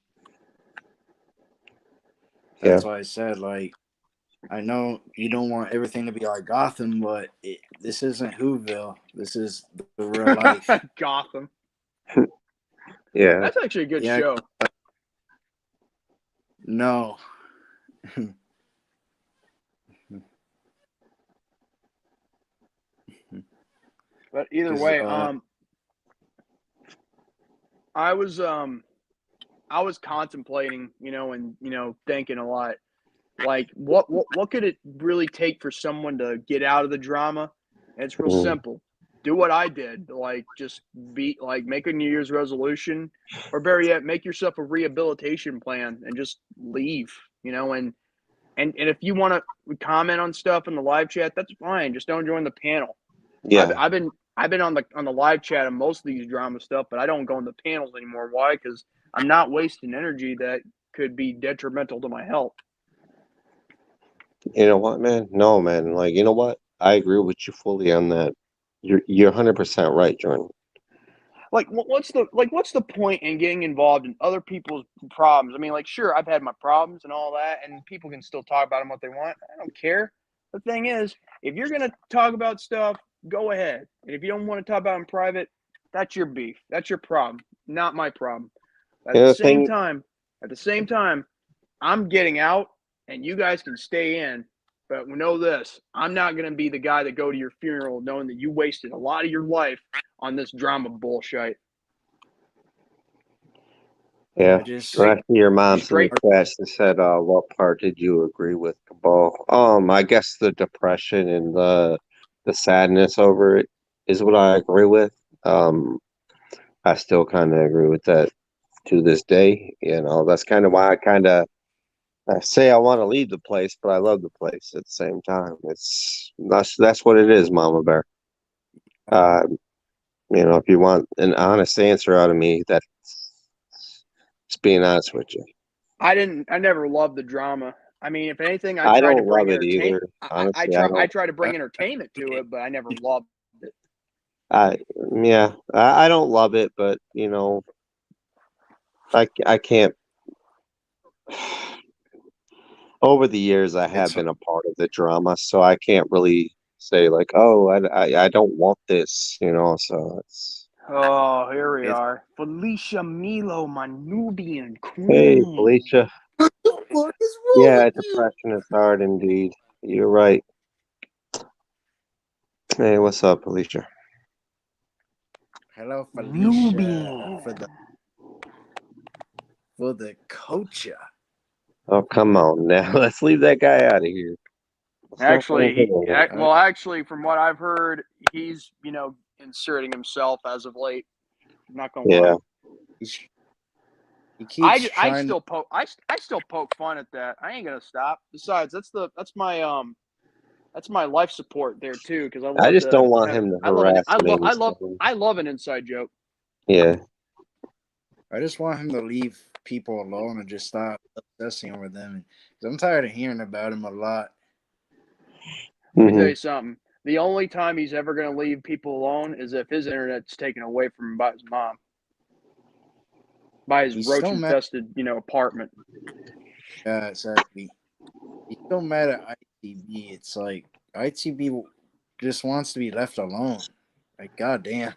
yeah. That's why I said, like, I know you don't want everything to be like Gotham, but this isn't Whoville. This is the real life. Gotham. Yeah, That's actually a good Yeah, show. no. But either 'Cause, way, I was contemplating, and thinking a lot. Like, what could it really take for someone to get out of the drama? And it's real mhm, simple. Do what I did. Like, just make a New Year's resolution, or better yet, make yourself a rehabilitation plan and just leave. And if you want to comment on stuff in the live chat, that's fine. Just don't join the panel. I've, yeah. I've been I've been on the live chat of most of these drama stuff, but I don't go in the panels anymore. Why? Because I'm not wasting energy that could be detrimental to my health. You know what, man? No, man. Like, you know what? I agree with you fully on that. You're 100% right, Jordan. Like, what's the point in getting involved in other people's problems? I mean, like, sure, I've had my problems and all that, and people can still talk about them what they want. I don't care. The thing is, if you're gonna talk about stuff, go ahead. And if you don't want to talk about it in private, that's your beef. That's your problem, not my problem. The other thing, At the same time, I'm getting out, and you guys can stay in. But know this: I'm not going to be the guy that go to your funeral knowing that you wasted a lot of your life on this drama bullshit. yeah. I just I Straight, see your mom's in the straight. chat. She said, what part did you agree with, Cabal? I guess the depression and the sadness over it is what I agree with. Um, I still kind of agree with that to this day. That's kind of why I say I want to leave the place, but I love the place at the same time. That's what it is, Mama Bear. Uh, if you want an honest answer out of me, that's just being honest with you. I never loved the drama. I mean, if anything, I I tried to don't bring love it entertain. either. Honestly, I I don't. try to bring entertainment to it, but I never loved it. I yeah, I don't love it, but I can't. Over the years, I have it's been a part of the drama, so I can't really say like, oh, I don't want this, So it's Oh, here we it's are. Felicia Milo, my Nubian hey, queen. Felicia. what the fuck is wrong Yeah, with you? depression is hard indeed. You're right. Hey, what's up, Felicia? Hello, Felicia, Nubian. for the culture. Oh, come on now. Let's leave that guy out of here. Let's not bring him in. Actually, from what I've heard, he's inserting himself as of late. I'm not gonna Yeah. lie. He keeps I trying. still poke I still poke fun at that. I ain't gonna stop. Besides, that's my life support there too, because I I love just to don't want have him to I love harass me. I love an inside joke. Yeah. I just want him to leave people alone and just stop obsessing over them. 'Cause I'm tired of hearing about him a lot. Let me tell hmm you something. The only time he's ever gonna leave people alone is if his internet's taken away from him by his mom. By his He's roach still mad. infested, apartment. Yeah, exactly. He's still mad at ITB. It's like ITB just wants to be left alone. Like, goddamn.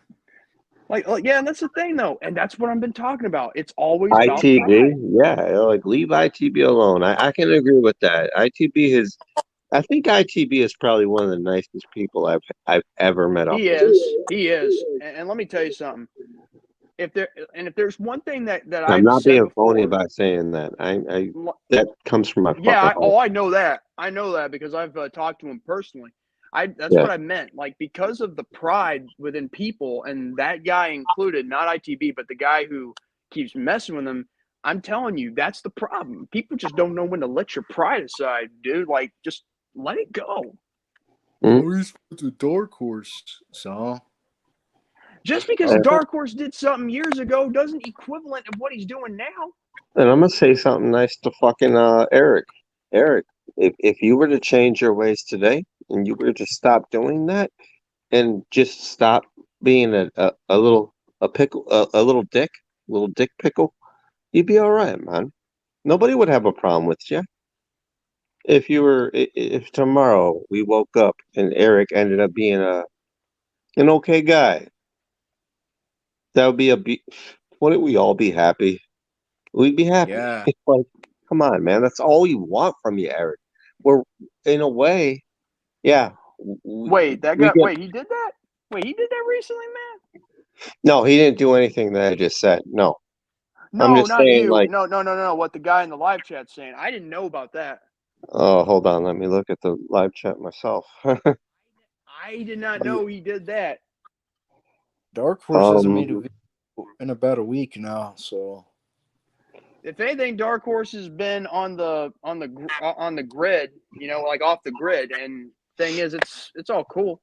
Like, yeah, and that's the thing though, and that's what I've been talking about. It's always about ITB, pride. yeah, like leave ITB alone. I can agree with that. I think ITB is probably one of the nicest people I've ever met up with. He is, and let me tell you something. If there's one thing that I'm I've not said being phony before, by saying that. I that comes from my fucking yeah, heart. I know that. I know that because I've talked to him personally. That's Yeah. what I meant. Like, because of the pride within people, and that guy included, not ITB, but the guy who keeps messing with him. I'm telling you, that's the problem. People just don't know when to let your pride aside, dude. Like, just let it go. Mhm. Oh, he's with the Dark Horse. So, Just because Dark Horse did something years ago doesn't equivalent of what he's doing now. And I'm gonna say something nice to fucking Eric. Eric, if you were to change your ways today and you were to stop doing that and just stop being a little a pickle a little dick pickle, you'd be all right, man. Nobody would have a problem with you. If tomorrow we woke up and Eric ended up being an okay guy, that would wouldn't we all be happy? We'd be happy. yeah. Like, come on, man. That's all you want from you, Eric. We're in a way, yeah. Wait, We get he did that? Wait, he did that recently, man? no. He didn't do anything that I just said. No, I'm No, just not saying. you. Like, No. What the guy in the live chat's saying. I didn't know about that. oh, hold on. Let me look at the live chat myself. I did not know he did that. Dark Horse hasn't made a um, video in about a week now. So, If anything, Dark Horse has been on the grid, like off the grid. And thing is, it's all cool.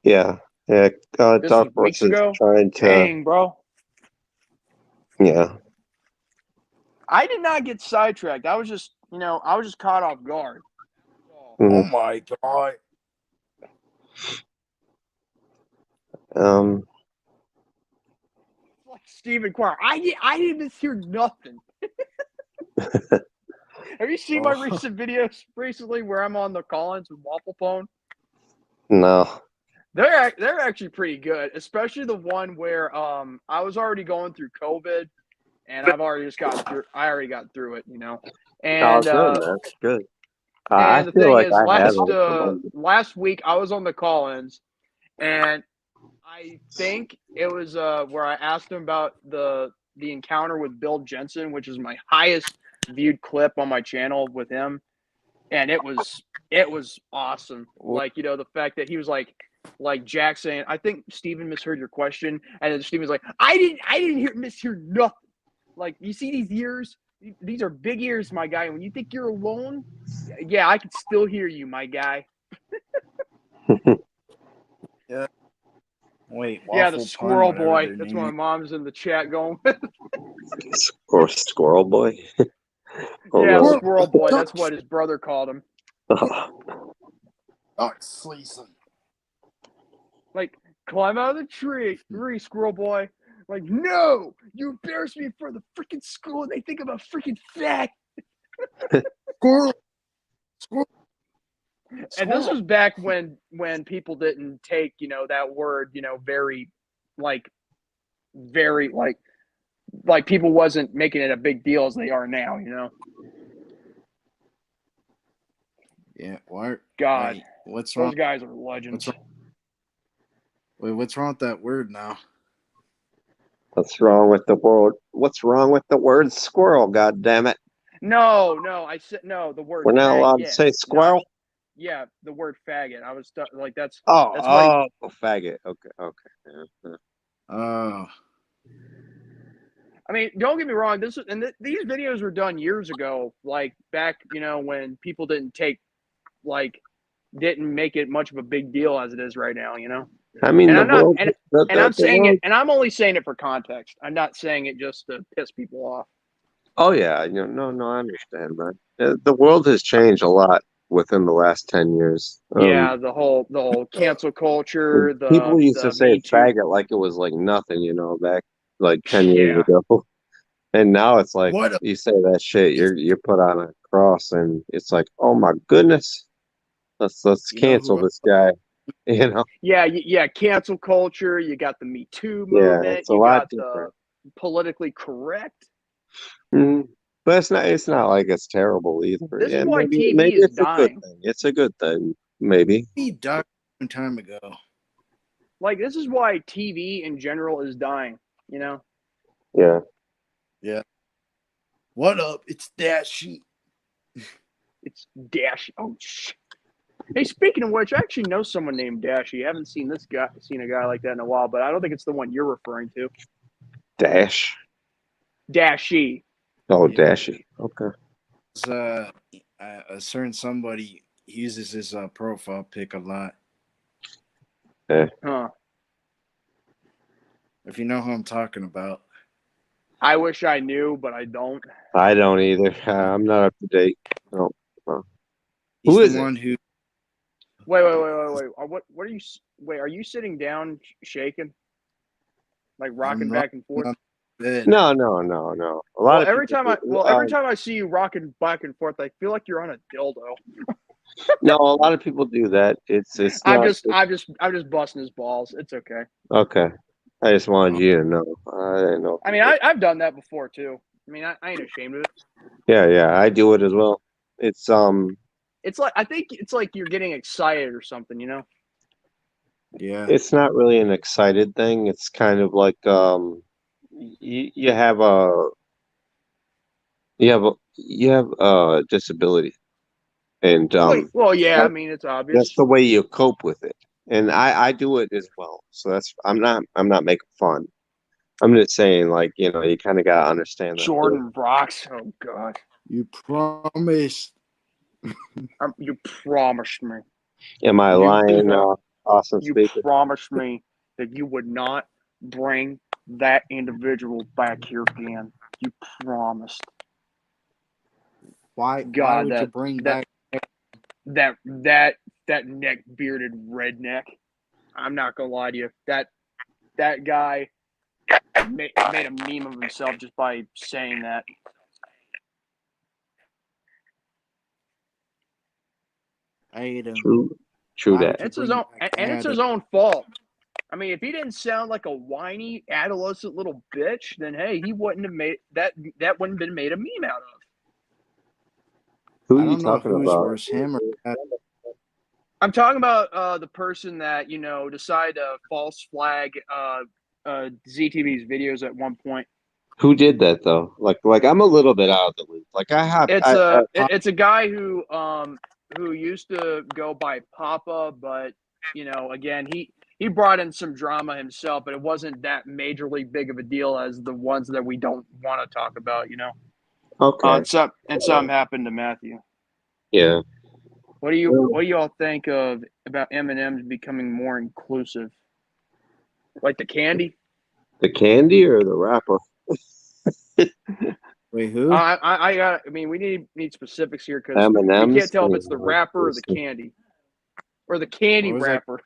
yeah, yeah. This was Dark Horse weeks is ago. trying to, Dang, bro. yeah. I did not get sidetracked. I was just caught off guard. oh Mhm. my god. Um, Like Stephen Choir. I didn't hear nothing. Have you seen my Oh, recent videos recently where I'm on the call-ins with Waffle Phone? no. They're actually pretty good, especially the one where I was already going through COVID and I've already just gotten through. I already got through it, Oh, And good, man. Good. I and the feel thing like is, I haven't. last week I was on the call-ins, and I think it was where I asked him about the encounter with Bill Jensen, which is my highest viewed clip on my channel with him, and it was awesome. Like, the fact that he was like Jack saying, "I think Steven misheard your question," and then Steven's like, "I didn't mishear nothing. Like, you see these ears? These are big ears, my guy. When you think you're alone, yeah, I can still hear you, my guy." yeah. Wait, Yeah, the Waffle Pun, squirrel whatever boy. their That's name what my is. mom's in the chat going. Or Squirrel Boy. Yeah, Or squirrel boy. That's what his brother called him. Dark Season. Like, climb out of the tree, squirrel boy. Like, no, you embarrass me for the freaking school. They think I'm a freaking fat. Squirrel. Squirrel. And this was back when people didn't take that word very like very like people wasn't making it a big deal as they are now. Yeah. What? God, Wait, what's wrong? those guys are legends. Wait, what's wrong with that word now? what's wrong with the world? What's wrong with the word squirrel? God damn it! No, I said no. The word We're not allowed to faggot, say not squirrel. yeah, the word faggot. I was like, that's why. Faggot. Okay, okay. Yeah. Oh, I mean, don't get me wrong. These videos were done years ago, like back, when people didn't make it much of a big deal as it is right now. I mean, And the I'm not, world, and I'm the saying it, world. and I'm only saying it for context. I'm not saying it just to piss people off. Oh yeah, no, I understand, man. The world has changed a lot within the last 10 years. Yeah, the whole cancel culture, People used to the say Me Too. faggot like it was like nothing, back like 10 years Yeah, ago. And now it's like what a you say that shit, you're put on a cross, and it's like, oh my goodness, let's you know cancel who this guy. yeah. Cancel culture. You got the Me Too Yeah, movement. it's a You lot got the different. politically correct. Mhm. But it's not like it's terrible either. This is Yeah, why maybe TV is it's a good dying. thing. It's a good thing, maybe. he died a long time ago? Like, this is why TV in general is dying. Yeah. Yeah. What up? It's that sheet. It's Dash. Oh shit. Hey, speaking of which, I actually know someone named Dashy. I haven't seen a guy like that in a while, but I don't think it's the one you're referring to. Dash. Dashy. Oh, Yeah. Dashy. Okay. It's, a certain somebody uses his profile pic a lot. Huh. If you know who I'm talking about. I wish I knew, but I don't. I don't either. I'm not up to date. No. No. He's Who the is it? one who Wait. What are you? Wait, are you sitting down, shaking, like I'm rocking not back and forth? on the bed. No. A lot Well, of every people time do. I see you rocking back and forth, I feel like you're on a dildo. No, a lot of people do that. It's I'm not just, I'm just, I'm just busting his balls. It's okay. okay. I just wanted Oh, you to know. I didn't know if I you mean, did. I've done that before too. I mean, I ain't ashamed of it. Yeah, I do it as well. It's It's like, I think it's like you're getting excited or something. yeah. it's not really an excited thing. It's kind of like you have a disability, and Well, yeah. I that, mean, it's that's obvious. the way you cope with it. And I do it as well. So that's I'm not making fun. I'm just saying, like, you kind of gotta understand that too. Jordan rocks. Oh God, You promised. you promised me. Am I You lying, pro- awesome you speaker? promised me that you would not bring that individual back here again. You promised. Why God, would you that bring that back that that that neck bearded redneck. I'm not gonna lie to you. That guy made a meme of himself just by saying that. Adam? True Why that. would you It's his bring own, back and it's Adam? his own fault. I mean, if he didn't sound like a whiny, adolescent little bitch, then hey, he wouldn't have made that. That wouldn't have been made a meme out of. Who are I you don't know talking who's about? worse, him or Adam. I'm talking about the person that decided to false flag ZTV's videos at one point. Who did that though? Like I'm a little bit out of the loop. Like I have, It's a guy who used to go by Papa, but again he brought in some drama himself, but it wasn't that majorly big of a deal as the ones that we don't want to talk about. okay, And some happened to Matthew. yeah. What do y'all think about M&M's becoming more inclusive, like the candy? The candy or the rapper? Wait, who? I mean, we need specifics here because we can't M&M's. tell if it's the rapper or the candy or the candy What was that? wrapper.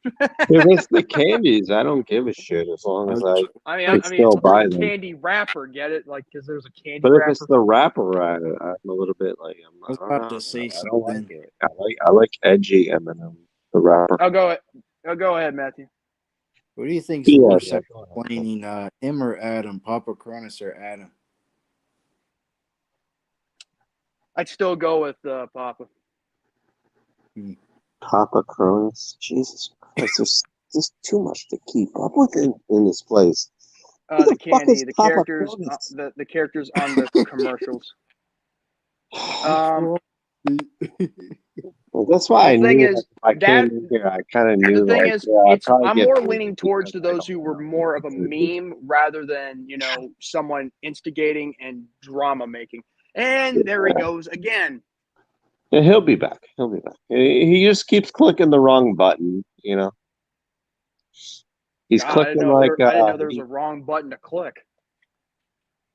If it's the candies, I don't give a shit as long as I I mean, can still or buy the them. candy wrapper. Get it? Like, because there's a candy But if it's wrapper. the rapper, I'm a little bit like I was I don't about know. to say I don't like something. it. I like edgy M&M, the rapper. Go ahead, Matthew. What do you think's Yeah, worse yeah. at complaining, him or Adam? Papa Cronus or Adam? I'd still go with Papa. Papa Cronus. Jesus Christ, there's just too much to keep up with in this place. Who The the fuck candy, is the Papa characters, Cronus? the characters on the commercials. Um, Well, that's why I The thing knew is, I that came in here. I kind of the knew, thing like, is, yeah, I'd it's probably I'm get more booed leaning towards because to I those don't who were know more of a what to do. meme rather than someone instigating and drama making. And there he goes again. Yeah, he'll be back. He'll be back. He just keeps clicking the wrong button. He's God, clicking like I didn't know there was a wrong button to click.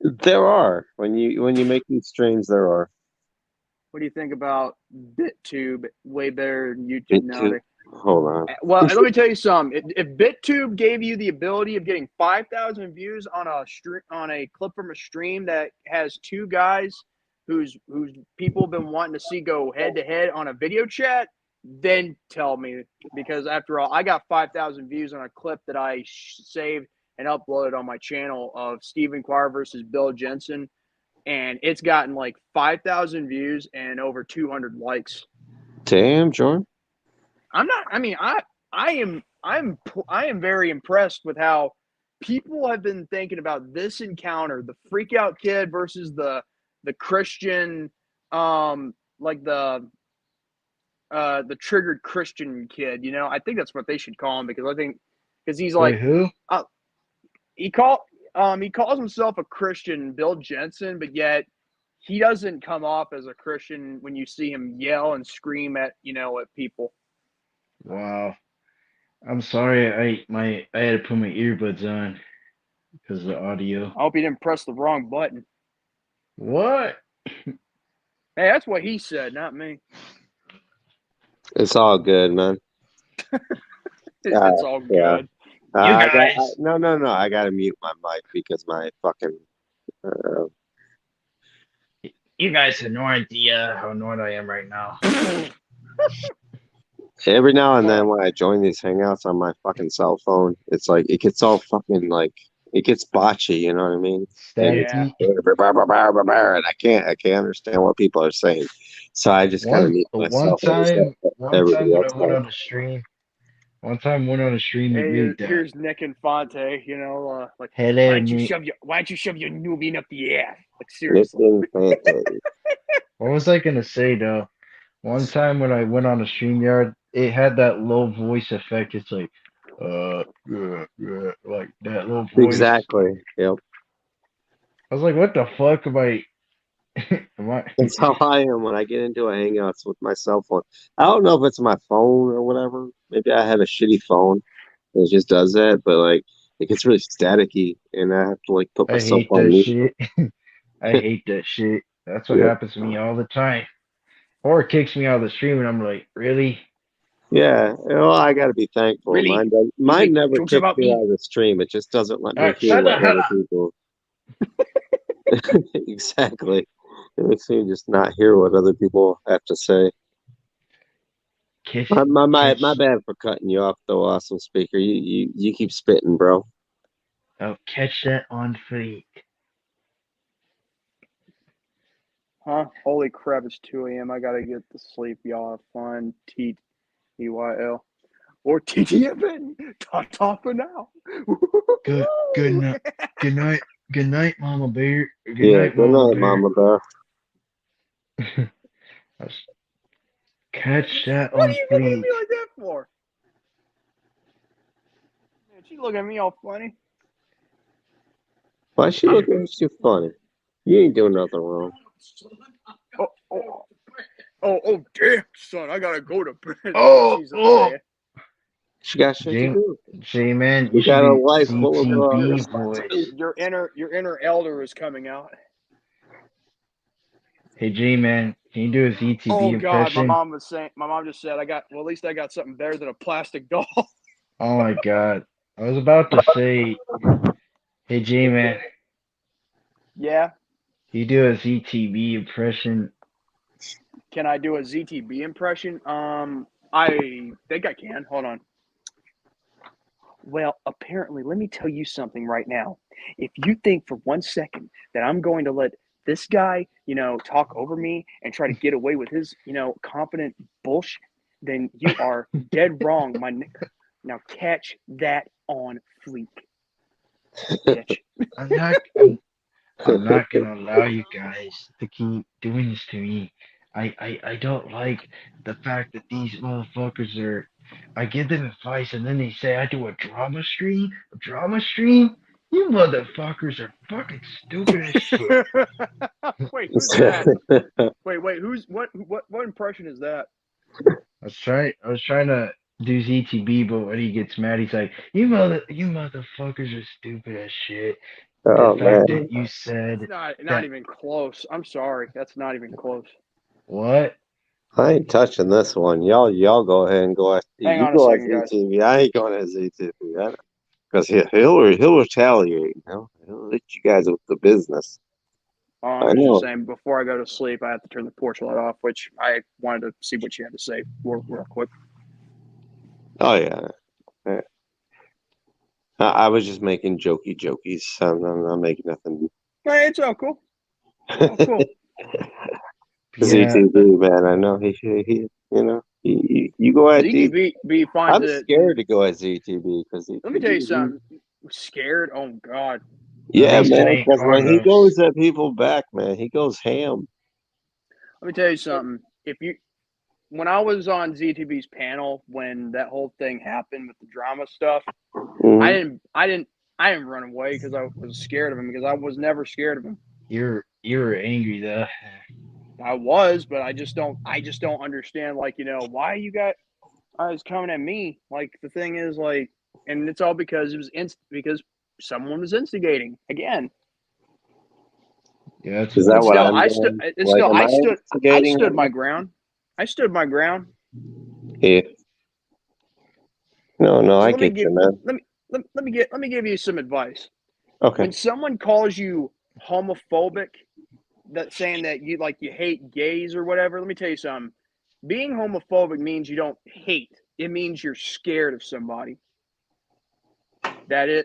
there are when you make these streams, there are. What do you think about BitTube? Way better than YouTube BitTube. nowadays. Hold on. Well, let me tell you something. If BitTube gave you the ability of getting 5,000 views on a clip from a stream that has two guys whose people have been wanting to see go head to head on a video chat, then tell me, because after all, I got 5,000 views on a clip that I saved and uploaded on my channel of Stephen Quire versus Bill Jensen, and it's gotten like 5,000 views and over 200 likes. Damn, Jordan. I am very impressed with how people have been thinking about this encounter, the freak out kid versus the Christian, like the triggered Christian kid. I think that's what they should call him, because he's Wait, like, who? he calls himself a Christian, Bill Jensen, but yet he doesn't come off as a Christian when you see him yell and scream at people. Wow. I'm sorry. I had to put my earbuds on because of the audio. I hope he didn't press the wrong button. What? Hey, that's what he said, not me. It's all good, man. It's all yeah. good. You guys. No. I gotta mute my mic because my fucking. You guys have no idea how annoyed I am right now. Every now and then when I join these hangouts on my fucking cell phone, it's like it gets all fucking like it gets botchy, you know what I mean? And it's Staticky. and I can't understand what people are saying. So I just kind of mute One myself. time Everybody when else I went does. on a stream, it really died. Here's Nick Infante, like, Hello, why don't you Nick. shove your Nubian up the ass? Like, Nick seriously. Infante. What was I gonna say though? One time when I went on a StreamYard, it had that low voice effect. It's like, like that low voice. Exactly. Yep. I was like, what the fuck am I? Am I? That's how I am when I get into a hangouts with my cell phone. I don't know if it's my phone or whatever. Maybe I have a shitty phone. It just does that, but like it gets really staticky, and I have to like put I myself hate on that mute. shit. I hate that shit. That's what Yep. happens to me all the time. Or it kicks me out of the stream, and I'm like, really? Yeah, well, I got to be thankful. Really? Mine never Jokes kicks about me me? out of the stream. It just doesn't let All me right, hear shut the what hell other up. people. Exactly. It makes me just not hear what other people have to say. Kiss, My kiss. bad for cutting you off, though. Awesome speaker. You keep spitting, bro. Oh, catch that on fleek. Huh? Holy crap, it's 2 a.m. I gotta get to sleep, y'all. Have fun. TTYL. Or TTFN. Ta for now. Good night. Good night. Good night, Mama Bear. Good Yeah, night, good Mama night, Bear. Mama Bear. Catch that What are on you looking at fleek. me like that for? Man, she looking at me all funny. Why she looking at you funny? You ain't doing nothing wrong. Oh, damn, son, I gotta go to bed. Oh, She's oh. upset. She got shit to do. J-Man, you You should got a be life full of ZTB responsibilities. voice. Your inner elder is coming out. Hey, J-Man, can you do a ZTB Oh God, impression? my mom just said at least I got something better than a plastic doll. Oh my God. I was about to say, hey, J-Man, Yeah, can you do a ZTB impression? can I do a ZTB impression? I think I can. Hold on. Well, apparently, let me tell you something right now. If you think for 1 second that I'm going to let this guy, talk over me and try to get away with his, confident bullshit, then you are dead wrong, my nigga. Now catch that on fleek, bitch. I'm not gonna allow you guys to keep doing this to me. I don't like the fact that these motherfuckers are. I give them advice and then they say I do a drama stream. A drama stream? You motherfuckers are fucking stupid as shit. Wait, who's that? Wait, who's what impression is that? I was trying to do ZTB, but when he gets mad, he's like, you motherfuckers are stupid as shit. The Oh fact man, that you said Not that even close. I'm sorry. That's not even close. what? I ain't touching this one. Y'all go ahead and go. Hang You on a go at second, guys. ZTV. I ain't going at ZTV because he'll retaliate. He'll hit you guys with the business. I I was just know. saying before I go to sleep, I have to turn the porch light off, which I wanted to see what you had to say real quick. Oh yeah. Yeah. I was just making jokies. I'm not making nothing. Hey, it's all cool. Oh, cool. Yeah, ZTV man, I know he you go at Z. ZTV finds I'm it. scared to go at ZTV because Let me tell you ZTV. something. Scared? Oh God. at Yeah, least it man. ain't Because when he Carlos. goes at people back, man, he goes ham. Let me tell you something. When I was on ZTV's panel when that whole thing happened with the drama stuff, I Mhm. didn't run away because I was scared of him because I was never scared of him. You're angry though. I was, but I just don't understand like, why you got guys coming at me. Like the thing is like, and it's all because it was because someone was instigating again. Yeah, that's Is But that what still, bullshit. I'm doing? Like, am I I instigating stood my him? ground. I stood my ground. Yeah. No, So I get you, man. let me give you some advice. Okay. When someone calls you homophobic, that saying that you hate gays or whatever, let me tell you something. Being homophobic means you don't hate. It means you're scared of somebody. That is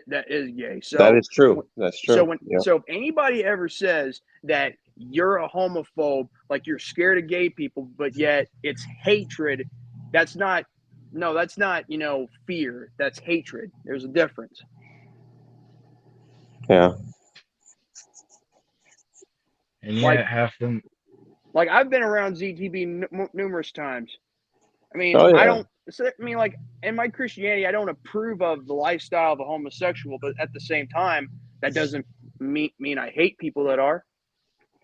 gay. That is true. That's true. Yeah. So if anybody ever says that you're a homophobe, like you're scared of gay people, but yet it's hatred, that's not fear. That's hatred. There's a difference. Yeah. And Like yeah, half them. I've been around ZTB numerous times. I mean, Oh I yeah. don't. I mean, like in my Christianity, I don't approve of the lifestyle of a homosexual, but at the same time, that doesn't mean I hate people that are.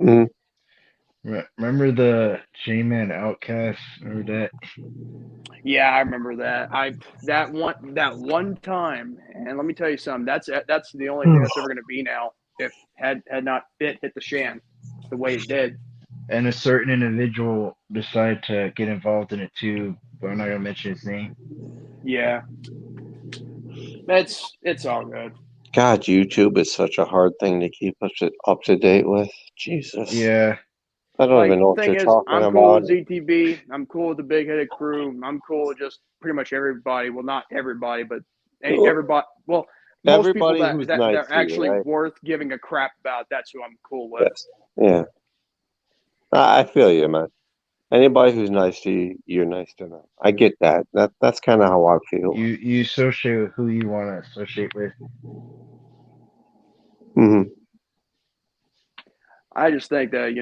Mhm. Remember the J-Man Outcast? Remember that? Yeah, I remember that. That one time, and let me tell you something. That's the only thing that's ever going to be now. If had not hit the shan the way it did. And a certain individual decided to get involved in it too, but I'm not gonna mention his name. Yeah, it's all good. God, YouTube is such a hard thing to keep up to date with. Jesus. Yeah, I don't even Like know the what thing you're is, talking I'm cool about. with ZTB. I'm cool with the big headed crew. I'm cool with just pretty much everybody. Well, not everybody, but everybody. Well, most people Everybody that who's that nice they're to you, actually right? worth giving a crap about. That's who I'm cool with. Yes. Yeah. I feel you, man. Anybody who's nice to you, you're nice to them. I get that. That's kind of how I feel. you associate with who you want to associate with. Hmm. I just think that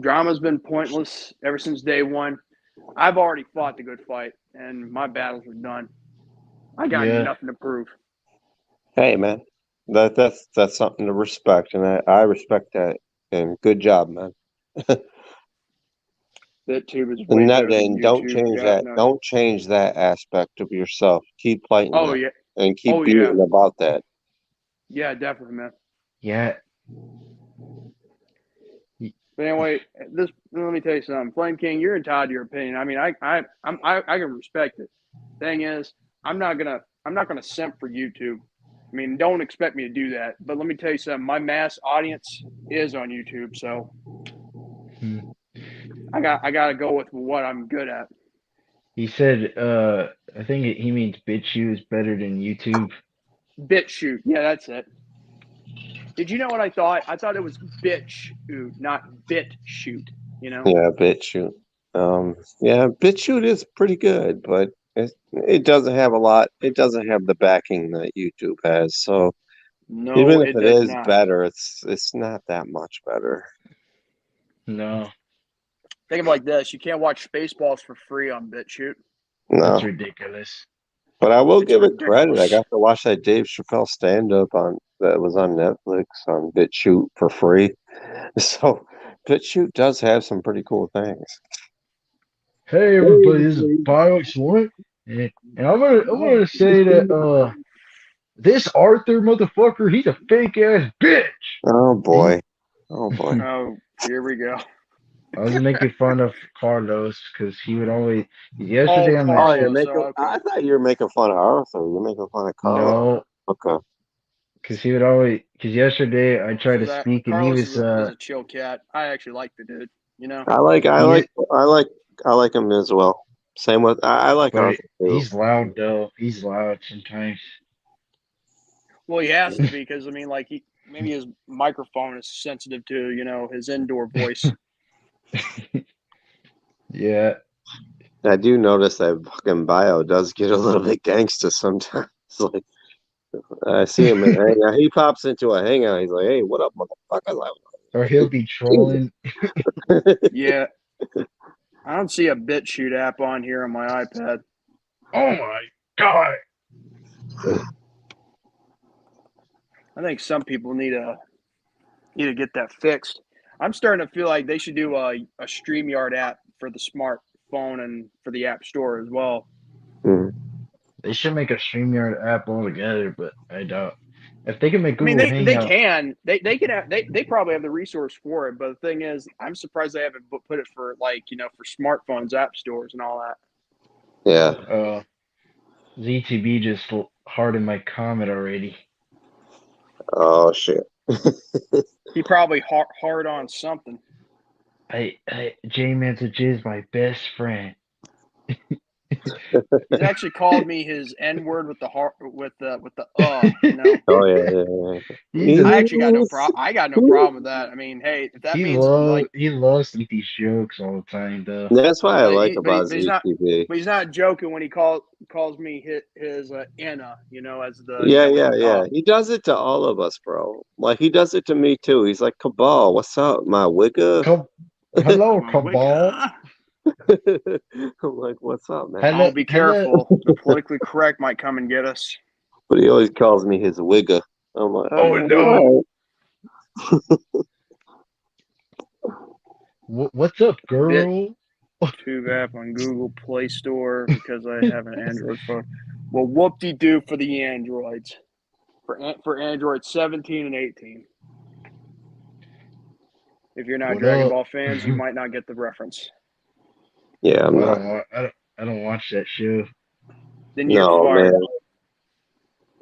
drama's been pointless ever since day one. I've already fought the good fight, and my battles are done. I got Yeah, nothing to prove. Hey, man, that's something to respect, and I respect that. And good job, man. BitTube is way And better than don't YouTube. change God, that. no. Don't change that aspect of yourself. Keep fighting Oh that, yeah. and keep Oh yeah. being about that. Yeah, definitely, man. yeah. But anyway, let me tell you something. Flame King, you're entitled to your opinion. I mean, I can respect it. Thing is, I'm not gonna simp for YouTube. I mean, don't expect me to do that. But let me tell you something. My mass audience is on YouTube, so Hmm. I gotta go with what I'm good at. He said, I think he means BitChute is better than YouTube. BitChute, yeah, that's it. Did you know what I thought? I thought it was bitch, not bit shoot. You know? Yeah, BitChute. Yeah, BitChute is pretty good, but it doesn't have a lot. It doesn't have the backing that YouTube has. So No, even if it it does is not. better, it's not that much better. No, Think of it like this: you can't watch Spaceballs for free on BitChute. That's No, ridiculous. but I will It's give it credit. I ridiculous. got to watch that Dave Chappelle stand up on that was on Netflix on BitChute for free. So BitChute does have some pretty cool things. Hey everybody, this is BioX1, and I'm gonna say that this Arthur motherfucker, he's a fake ass bitch. Oh boy. Oh boy. Oh, here we go. I was making fun of Carlos because he would always Oh, yesterday on that Oh, you're Carlos. making. Okay. I thought you were making fun of Arthur. You're making fun of Carlos. no, Okay. because he would always because yesterday I tried to speak and he Carlos was is a chill cat. I actually like the dude. You know. I like. I he like. I like. I like him as well. Same with. I like but Arthur too. he's loud though. He's loud sometimes. Well, he has to be because I mean, like maybe his microphone is sensitive to his indoor voice. Yeah, I do notice that fucking bio does get a little bit gangsta sometimes. Like I see him in hangout. He pops into a hangout. He's like, "Hey, what up, motherfucker?" or he'll be trolling. Yeah, I don't see a BitChute app on here on my iPad. Oh my god! I think some people need to get that fixed. I'm starting to feel like they should do a StreamYard app for the smartphone and for the App Store as well. Mhm. They should make a StreamYard app altogether, but I doubt. If they can make I mean, Google they Hangout, can they probably have the resource for it, but the thing is, I'm surprised they haven't put it for for smartphones, app stores, and all that. Yeah. ZTB just hardened my comment already. Oh shit. He probably hard on something. J-Man's is my best friend. He's actually called me his N word with the heart with the Oh yeah. He's a I actually got no problem. I got no problem with that. I mean, hey, if that means he loves to make these jokes all the time though. That's what I but like about ZTV. he's not joking when he calls me his Anna, as the Yeah. He does it to all of us, bro. Like he does it to me too. He's like, Cabal, what's up, my wigger? Hello, my Cabal. wigga. I'm like, what's up, man? Hello, Oh, be careful. The politically correct might come and get us. But he always calls me his wigger. I'm like, Oh no. What's up, girl? Tube app on Google Play Store because I have an Android phone. Well, whoop-de-doo for the Androids. For Android 17 and 18. If you're not What Dragon up? Ball fans, you might not get the reference. Yeah, I'm not. I don't watch that show. Then you're No, fired. man.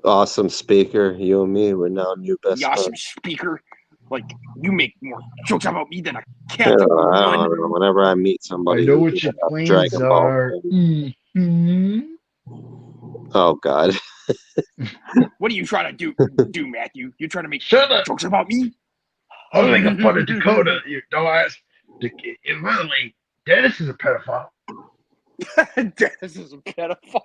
Awesome speaker. You and me, we're now new best You awesome friends. speaker. Like, you make more jokes about me than a Yeah, Catholic I would. don't know. Whenever I meet I somebody know who's what your a plans Dragon Ball are. fan. Mhm. Oh God. What are you trying to do, Matthew? You trying to make Shut up! jokes about me? I was making fun of Dakota, you dumbass. Literally, Dennis is a pedophile. Dennis is a pedophile.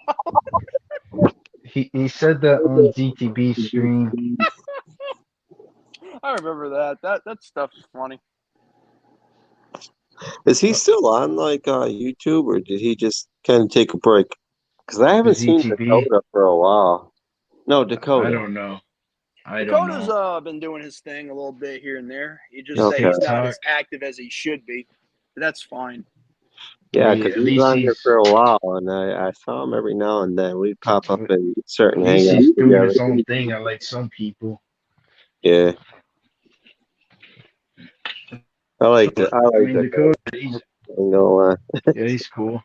He said that on ZTB stream. I remember that. That stuff's funny. Is he still on like YouTube, or did he just kind of take a break? Because I haven't seen ZTB. Dakota for a while. No, I Dakota. don't know. I don't Dakota's know. Been doing his thing a little bit here and there. He just His say Okay. he's not as TikTok. active as he should be. But that's fine. Yeah, because At he was least on here for a while, and I saw him every now and then. We'd pop up in certain hangouts he's doing together. his own thing. Unlike some people. Yeah, I like it. But I I like mean, Dakota. Dakota, he's You know, yeah, he's cool.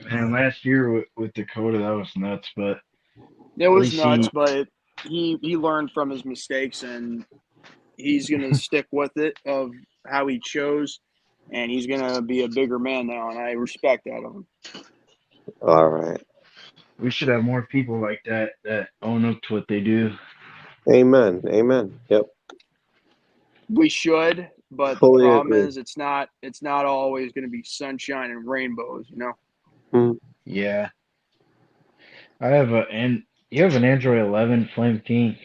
Man, last year with Dakota, that was nuts. But It at was least nuts, but he learned from his mistakes and he's gonna stick with it of how he chose, and he's gonna be a bigger man now, and I respect that of him. all right. we should have more people like that own up to what they do. Amen. Amen. Yep. We should, but the Fully problem agree. is it's not always gonna be sunshine and rainbows, Yeah, I have and you have an Android 11 Flame King.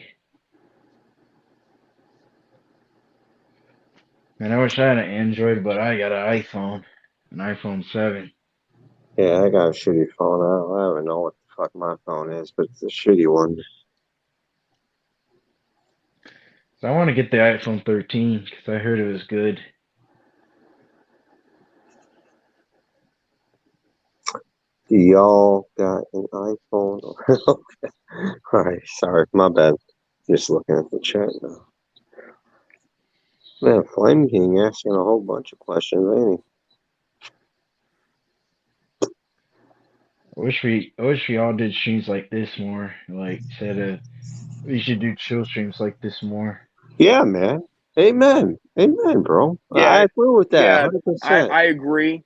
Man, I wish I had an Android, but I got an iPhone 7. Yeah, I got a shitty phone. I don't even know what the fuck my phone is, but it's a shitty one. So I want to get the iPhone 13 because I heard it was good. Do y'all got an iPhone? All right, sorry, my bad. Just looking at the chat now. Man, Flame King asking a whole bunch of questions, ain't I wish we all did streams like this more. Like said, we should do chill streams like this more. he? Yeah, man. Amen. Amen, bro. I Yeah, agree with that, yeah, 100%. I agree.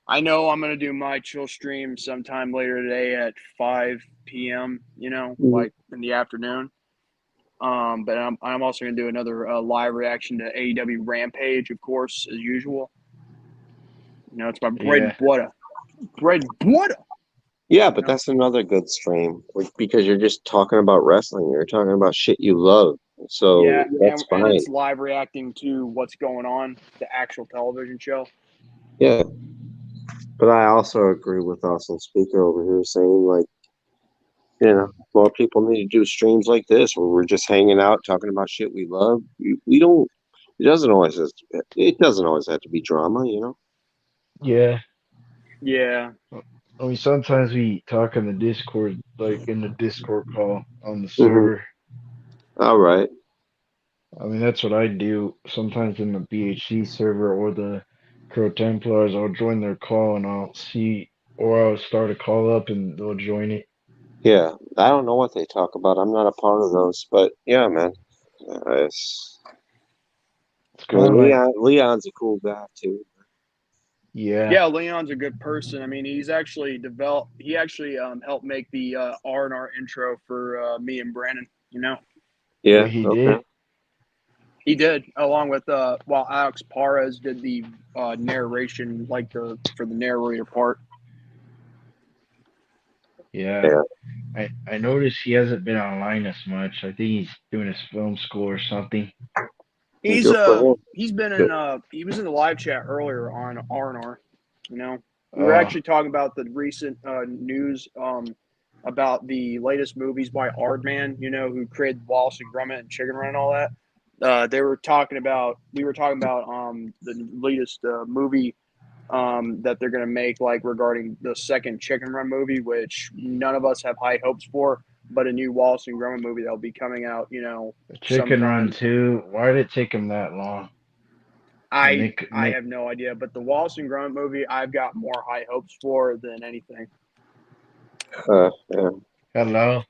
I know I'm gonna do my chill stream sometime later today at 5 p.m. Mhm. Like in the afternoon. But I'm also gonna do another live reaction to AEW Rampage, of course, as usual. It's my bread and Yeah, butter. Bread and butter. Yeah, but You know? that's another good stream because you're just talking about wrestling. You're talking about shit you love. So Yeah, that's and fine. it's live reacting to what's going on, the actual television show. Yeah. But I also agree with Austin Speaker over here saying, like, more people need to do streams like this where we're just hanging out, talking about shit we love. We don't, it doesn't always have to be drama. yeah. Yeah, I mean, sometimes we talk in the Discord, like in the Discord call on the Hmm. server. All right. I mean, that's what I do sometimes in the BHC server or the Crow Templars. I'll join their call and I'll see, or I'll start a call up and they'll join it. Yeah. I don't know what they talk about. I'm not a part of those, but yeah, man. It's, It's I mean, kind of like, Leon's a cool guy too. yeah, yeah. Leon's a good person. I mean, he's actually developed. He actually helped make the R&R intro for me and Brandon. oh, Yeah. he Okay. did. He did, along with while Alex Parez did the narration, like for the narrator part. Yeah. Yeah. I noticed he hasn't been online as much. I think he's doing his film school or something. He's Good for him. he's been Good. in he was in the live chat earlier on R&R. We were Oh, actually talking about the recent news about the latest movies by Aardman, who created Wallace and Gromit and Chicken Run and all that. We were talking about the latest movie that they're going to make, like regarding the second Chicken Run movie, which none of us have high hopes for, but a new Wallace and Gromit movie that'll be coming out, Chicken Run sometime. 2. Why did it take him that long? I Nick, have no idea, but the Wallace and Gromit movie, I've got more high hopes for than anything. Yeah. hello. Hello.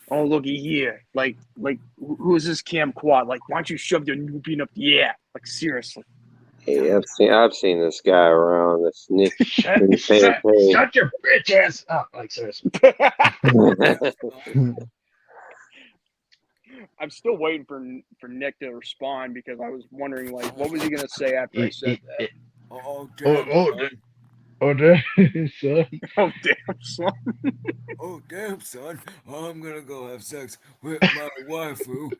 Oh, looky here, like who is this Cam Quad? Like, why don't you shove your new bean up the air? Like, seriously. Hey, I've seen this guy around. This Nick Shut, shut, Fante. shut your bitch ass up. Like, seriously. I'm still waiting for Nick to respond because I was wondering, like, what was he gonna say after I said that? Oh, oh, damn, oh, son. oh, damn, son. Oh, damn, son. Oh, damn, son. I'm gonna go have sex with my waifu,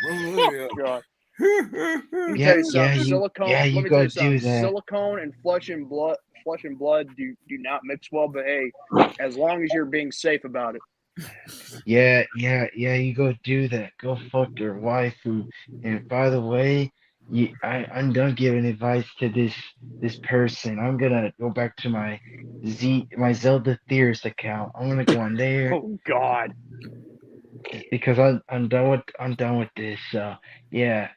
Malia. God. Let me Yeah, tell you something. Silicone. Let you me tell gotta you something. do that. Silicone and flesh and blood do not mix well. But hey, as long as you're being safe about it. Yeah, you go do that. Go fuck your waifu. And by the way, I'm done giving advice to this person. I'm gonna go back to my Zelda Theorist account. I'm gonna go on there Oh God. because I'm done with this. Yeah.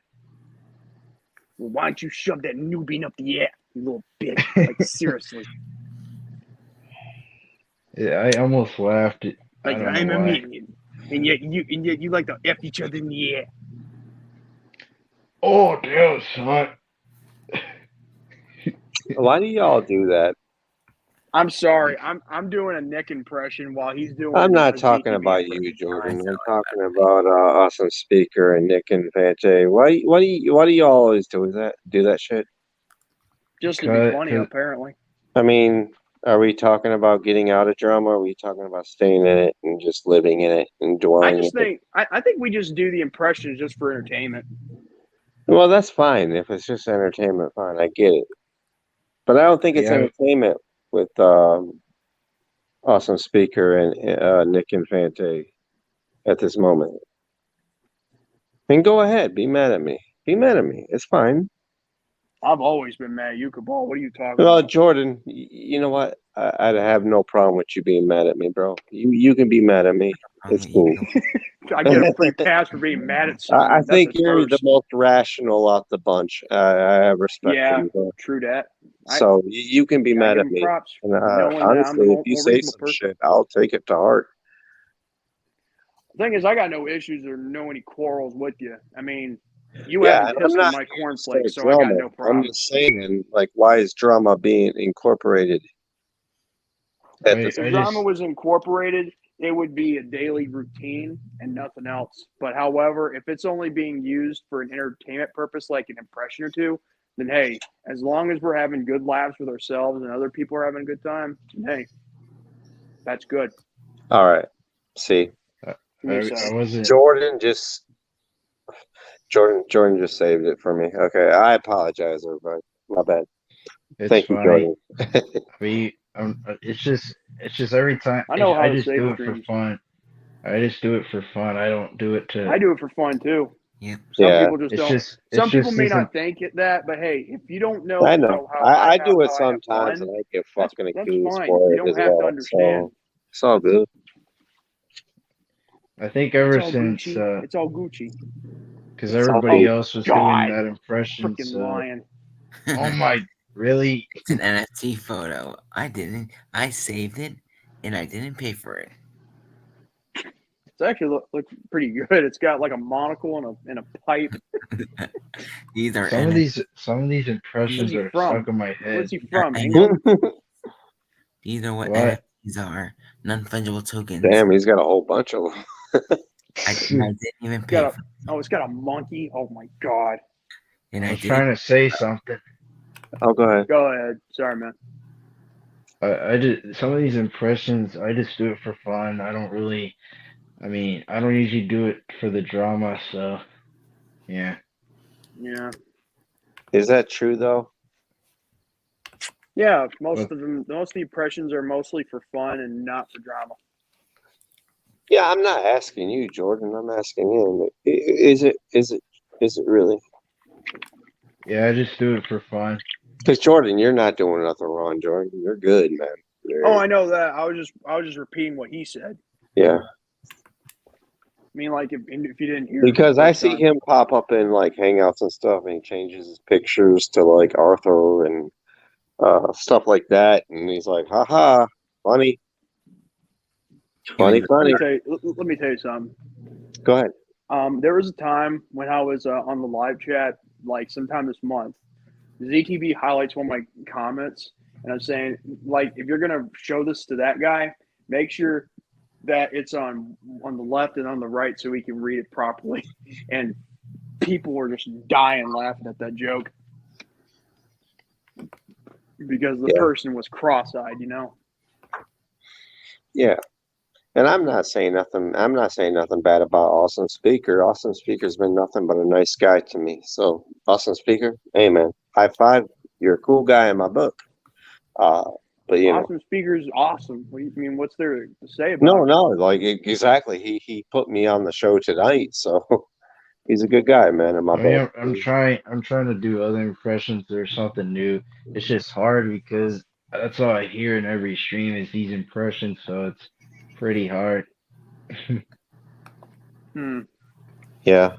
Well, why don't you shove that new bean up the air, you little bitch? Like, seriously. Yeah, I almost laughed. I Like, don't know I'm a why. minion, and yet you like to f each other in the air. Oh damn, son. Why do y'all do that? I'm sorry. I'm doing a Nick impression while he's I'm doing not a talking ZTV about impression. you, Jordan. I'm talking about Awesome Speaker and Nick and Fante. Why do y'all always do that? Do that shit? Just to be Cause, funny, cause apparently. I mean, Are we talking about getting out of drama? Or are we talking about staying in it and just living in it, I enjoying just it? think I think we just do the impressions just for entertainment. Well, that's fine. If it's just entertainment, fine. I get it. But I don't think it's Yeah, entertainment with Awesome Speaker and Nick Infante at this moment. And go ahead, be mad at me. Be mad at me. It's fine. I've always been mad at you, Cabal. What are you talking Well, about? Jordan, you know what? I'd have no problem with you being mad at me, bro. You can be mad at me. It's cool. I get a free pass for being mad at I someone. That's think a you're the first. most rational out the bunch. I have respect for Yeah, you, bro. true that. So you can be I mad give at him me. props And for knowing that I'm the honestly, if you more say reasonable some person. shit, I'll take it to heart. The thing is, I got no issues or no any quarrels with you. I mean, you Yeah, haven't and I'm pissed in not my here to cornflakes, start so I got drama. no I'm problem. just saying, like, why is drama being incorporated at this? If drama was incorporated, it would be a daily routine and nothing else. But however, if it's only being used for an entertainment purpose, like an impression or two, then hey, as long as we're having good laughs with ourselves and other people are having a good time, then hey, that's good. All right. See, I wasn't. Jordan just saved it for me. Okay, I apologize, everybody. My bad. It's Thank you, funny. Jordan. It's just every time. I know how I to just save do it for streams. fun. I just do it for fun. I don't do it to. I do it for fun too. Yep. Some Yeah. people just It's don't. just. Some It's people just may isn't. not think it that, but hey, if you don't know, I know. how I do it how I have sometimes, fun, and I get that's fucking that's accused fine. for You it don't as have to well. understand. So it's all good. I think It's ever all since, Gucci. It's all Gucci. because It's all everybody good. else was doing God, that impression. freaking So, lying. oh my, really? It's an NFT photo. I didn't. I saved it, and I didn't pay for it. It's actually look pretty good. It's got like a monocle and a pipe. These are Some of NFTs. these impressions he are from? stuck in my head. Where's he from? I England? These are what What? NFTs are. Non-fungible tokens. Damn, he's got a whole bunch of them. I didn't even pay Got for it. a, oh, it's got a monkey. Oh my god. And I I was didn't. trying to say something. Oh, go ahead. Go ahead. Sorry, man. I just some of these impressions. I just do it for fun. I don't really. I mean, I don't usually do it for the drama. So, yeah. Yeah. Is that true though? Yeah, most What? of the impressions are mostly for fun and not for drama. Yeah, I'm not asking you, Jordan. I'm asking him. Is it really? Yeah, I just do it for fun. Because Jordan, you're not doing nothing wrong, Jordan. You're good, man. Oh, I know that. I was just repeating what he said. Yeah. I mean, like if you didn't hear. Because the I first see time. him pop up in like hangouts and stuff, and he changes his pictures to like Arthur and stuff like that, and he's like, "Haha, funny, funny, Even funny." Let me tell you something. Go ahead. There was a time when I was on the live chat, like sometime this month. ZTB highlights one of my comments, and I'm saying, like, if you're gonna show this to that guy, make sure that it's on the left and on the right so he can read it properly. And people were just dying laughing at that joke because the person was cross-eyed, you know. Yeah. And I'm not saying nothing. I'm not saying nothing bad about Austin Speaker. Austin Speaker's been nothing but a nice guy to me. So, Austin Speaker, hey man, high five. You're a cool guy in my book. But you know, Awesome Speaker's awesome. What do you mean? What's there to say about it? no, like exactly. He put me on the show tonight, so he's a good guy, man. In my I mean, book. I'm trying to do other impressions or something new. It's just hard because that's all I hear in every stream is these impressions, so it's pretty hard. Yeah.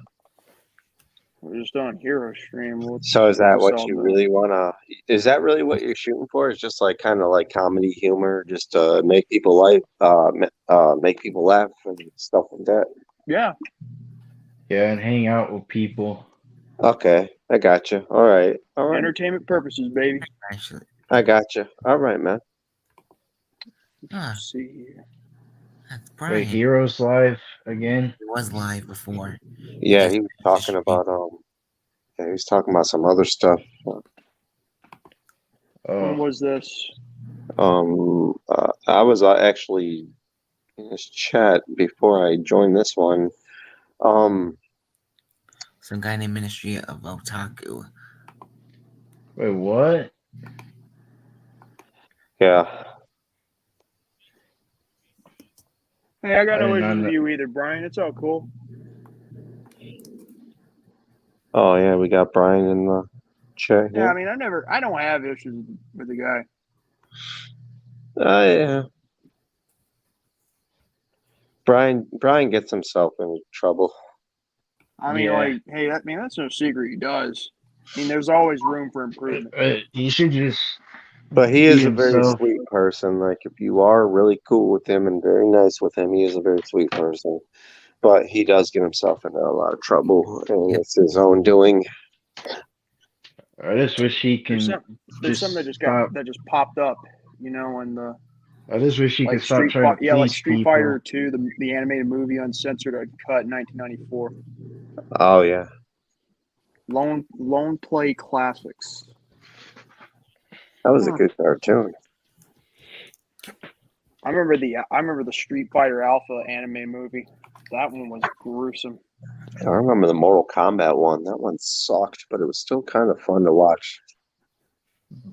We're just on Hero Stream. So is that what's what all you that? really wanna? Is that really what you're shooting for? Is just like kind of like comedy humor, just to make people make people laugh and stuff like that. Yeah. Yeah, and hang out with people. Okay, I got you. All right. Entertainment purposes, baby. actually. I got you. All right, man. Let's see here. That's Wait, Brian. Heroes Live again? It was live before. Yeah, he was talking about When Oh, was this? I was actually in this chat before I joined this one. Some guy named Ministry of Otaku. Wait, what? Yeah. Hey, I got I no did issues not with know. you either, Brian. It's all cool. Oh yeah, we got Brian in the chat Yeah, I here. mean, I don't have issues with the guy. Yeah. Brian gets himself in trouble. I mean, Yeah. like, hey, that's no secret. He does. I mean, there's always room for improvement. He should just But he be is a very himself. sweet person. Like if you are really cool with him and very nice with him, he is a very sweet person. But he does get himself into a lot of trouble, and Yep. it's his own doing. I just wish he There's can something just stop. that just popped up, you know, and the I just wish he could like stop trying to like please Street people. Fighter 2, the animated movie uncensored cut in 1994. Oh yeah, Lone Play Classics. that was a good cartoon. I remember the Street Fighter Alpha anime movie. That one was gruesome. I remember the Mortal Kombat one. That one sucked, but it was still kind of fun to watch.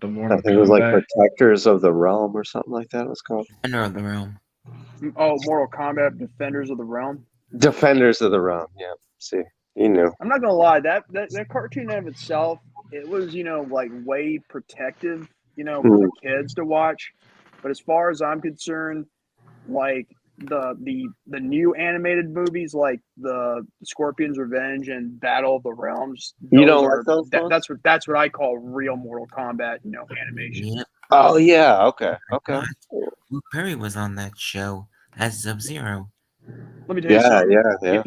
The I Mortal think it was like Kombat. Protectors of the Realm or something like that. It was called Defender of the Realm. Oh, Mortal Kombat Defenders of the Realm. Defenders of the Realm. Yeah, see, you knew. I'm not gonna lie, that cartoon in of itself, it was, you know, like way protective, you know, for the kids to watch. But as far as I'm concerned, like the new animated movies like the Scorpion's Revenge and Battle of the Realms, You those don't like are those ones? that's what I call real Mortal Kombat, you know, animation. Yep. Oh yeah, okay. Luke Perry was on that show as Sub-Zero. Let me tell you Yeah, something. yeah.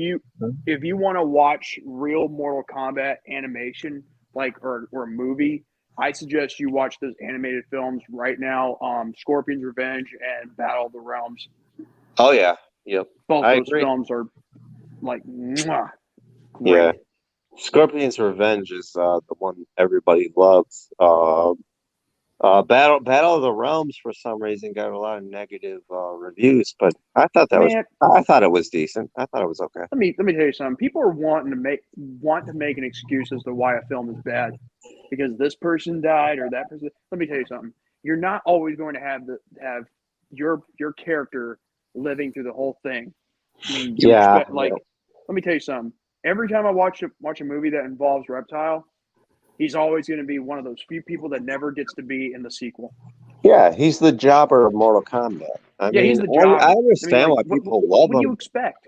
If you want to watch real Mortal Kombat animation, like or a movie, I suggest you watch those animated films right now. Scorpion's Revenge and Battle of the Realms. Oh yeah, yep. Both I those agree. films are like mwah, Yeah, great. Scorpion's Revenge is the one everybody loves. Battle of the Realms for some reason got a lot of negative reviews, but I thought Man, it was decent. I thought it was okay. let me tell you something. People are wanting to make an excuse as to why a film is bad because this person died or that person. Let me tell you something. You're not always going to have your character living through the whole thing. I mean, you Yeah, expect like. Let me tell you something. Every time I watch a movie that involves Reptile, he's always going to be one of those few people that never gets to be in the sequel. yeah, he's the jobber of Mortal Kombat. I Yeah, he's mean, the I jobber. I mean, understand like, why what people love what do you him expect?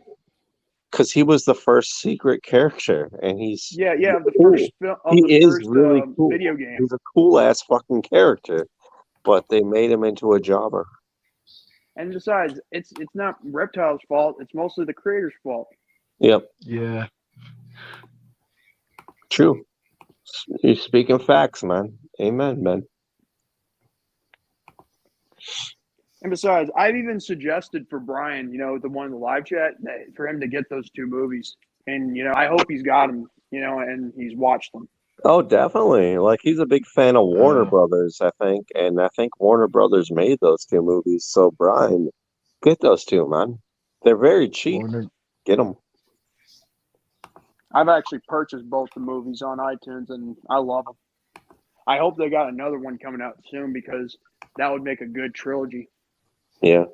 because he was the first secret character, and he's Yeah, of the cool. He is first really cool. video game. He's a cool ass fucking character, but they made him into a jobber. And besides, it's not Reptile's fault. It's mostly the creator's fault. Yep, Yeah. true. You're speaking facts, man. Amen, man. And besides, I've even suggested for Brian, you know, the one in the live chat, for him to get those two movies. And, you know, I hope he's got them, you know, and he's watched them. Oh, definitely. Like he's a big fan of Warner Brothers, I think, and I think Warner Brothers made those two movies. So, Brian, get those two, man. They're very cheap. Warner. Get them. I've actually purchased both the movies on iTunes, and I love them. I hope they got another one coming out soon because that would make a good trilogy. Yeah.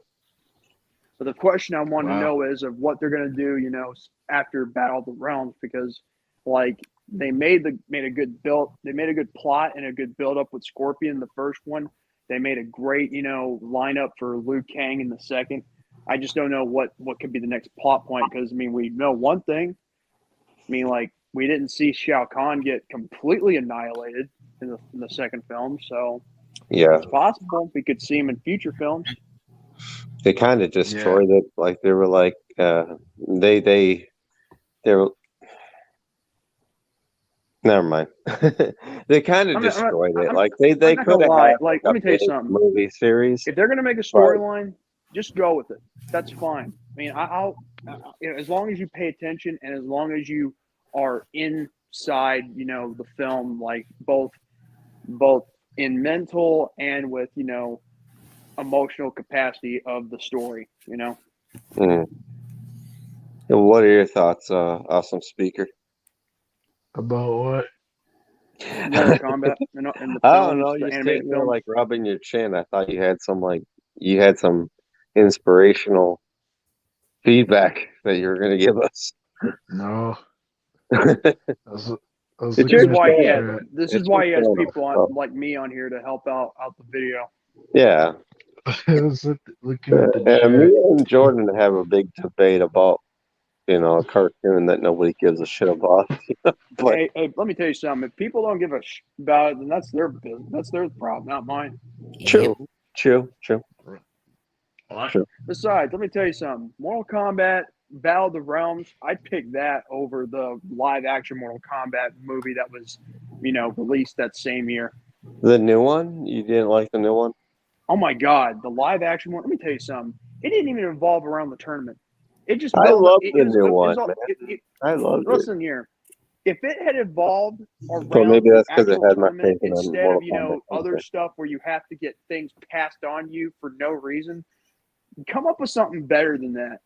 But the question I want to Wow. know is of what they're going to do, you know, after Battle of the Realms, because like they made a good plot and a good build up with Scorpion the first one. They made a great, you know, lineup for Liu Kang in the second. I just don't know what could be the next plot point because I mean we know one thing. I mean, like we didn't see Shao Kahn get completely annihilated in the second film, so Yeah. it's possible we could see him in future films. They kind of destroyed it. Like they were like they were never mind. They kind of destroyed it. Like they I'm not could gonna have lie. had Like, a let me tell you big something. movie series. If they're gonna make a storyline, just go with it. That's fine. I mean, I'll as long as you pay attention and as long as you are inside, you know, the film, like both in mental and with, you know, emotional capacity of the story. You know, Mm. What are your thoughts, awesome speaker? About what? Mortal Kombat in the I don't films, know. the You're animated sitting there films. like rubbing your chin. I thought you had some inspirational feedback that you were going to give us. No, It's I was This looking is at why the he your had. chat. This is it's your why he has channel. people So, like me on here to help out the video. yeah. I was looking at the And me chat. and Jordan have a big debate about, a cartoon that nobody gives a shit about. But Hey, let me tell you something. If people don't give a about it, then that's their business. That's their problem, not mine. Yep. true. What? Besides, let me tell you something. Mortal Kombat Battle of the Realms, I'd pick that over the live action Mortal Kombat movie that was, released that same year. The new one? You didn't like the new one? Oh my God, the live action one. Let me tell you something. It didn't even revolve around the tournament. It just I built up. love the new It was one, all. man. I loved it. Listen here. If it had evolved So around maybe the that's because it actual had my tournament faith in instead of Mortal Kombat other content. stuff where you have to get things passed on you for no reason, come up with something better than that.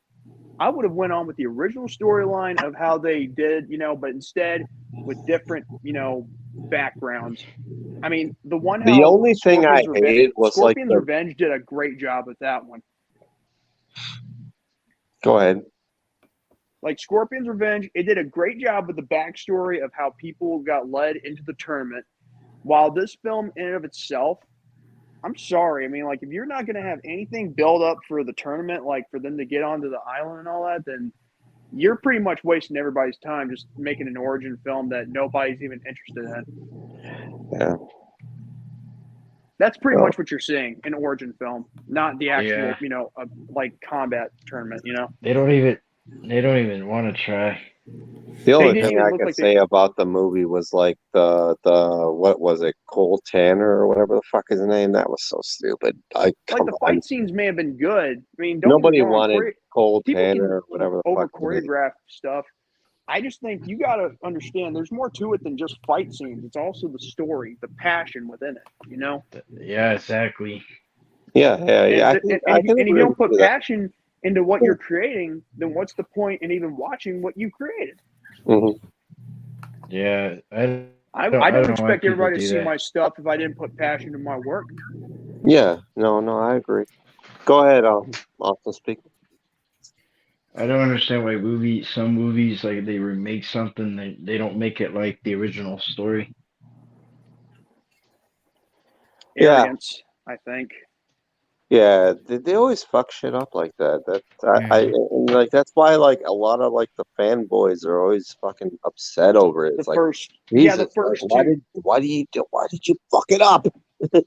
I would have went on with the original storyline of how they did, but instead with different, backgrounds. I mean, the one The how only thing I hated was like Scorpion's the. Revenge did a great job with that one. Go ahead. Like Scorpion's Revenge, it did a great job with the backstory of how people got led into the tournament. While this film, in and of itself, I'm sorry. I mean, like, if you're not going to have anything build up for the tournament, like for them to get onto the island and all that, then you're pretty much wasting everybody's time just making an origin film that nobody's even interested in. Yeah. That's pretty Well, much what you're seeing, an origin film, not the actual, Yeah. like combat tournament. They don't even want to try. the They only didn't thing even I look could like they say about the movie was like the what was it, Cole Tanner or whatever the fuck his name? That was so stupid. Like, like come the on. fight scenes may have been good. I mean, don't get me Nobody wrong. wanted Cole People Tanner can or whatever the over fuck his name. choreograph stuff. I just think you got to understand there's more to it than just fight scenes. It's also the story, the passion within it. Yeah, exactly. Yeah. And, I can and if you agree don't with put you that. passion into what you're creating, then what's the point in even watching what you created? Hmm. Yeah, I I don't don't know why expect people everybody to do see that. my stuff if I didn't put passion in my work. Yeah. No, I agree. Go ahead, Austin, speak. I don't understand why some movies like they remake something they don't make it like the original story. Yeah. Arrogance, I think. Yeah, they always fuck shit up like that. And like that's why like a lot of like the fanboys are always fucking upset over it. The It's like, first, yeah, the Jesus, like first two, why did you fuck it up? the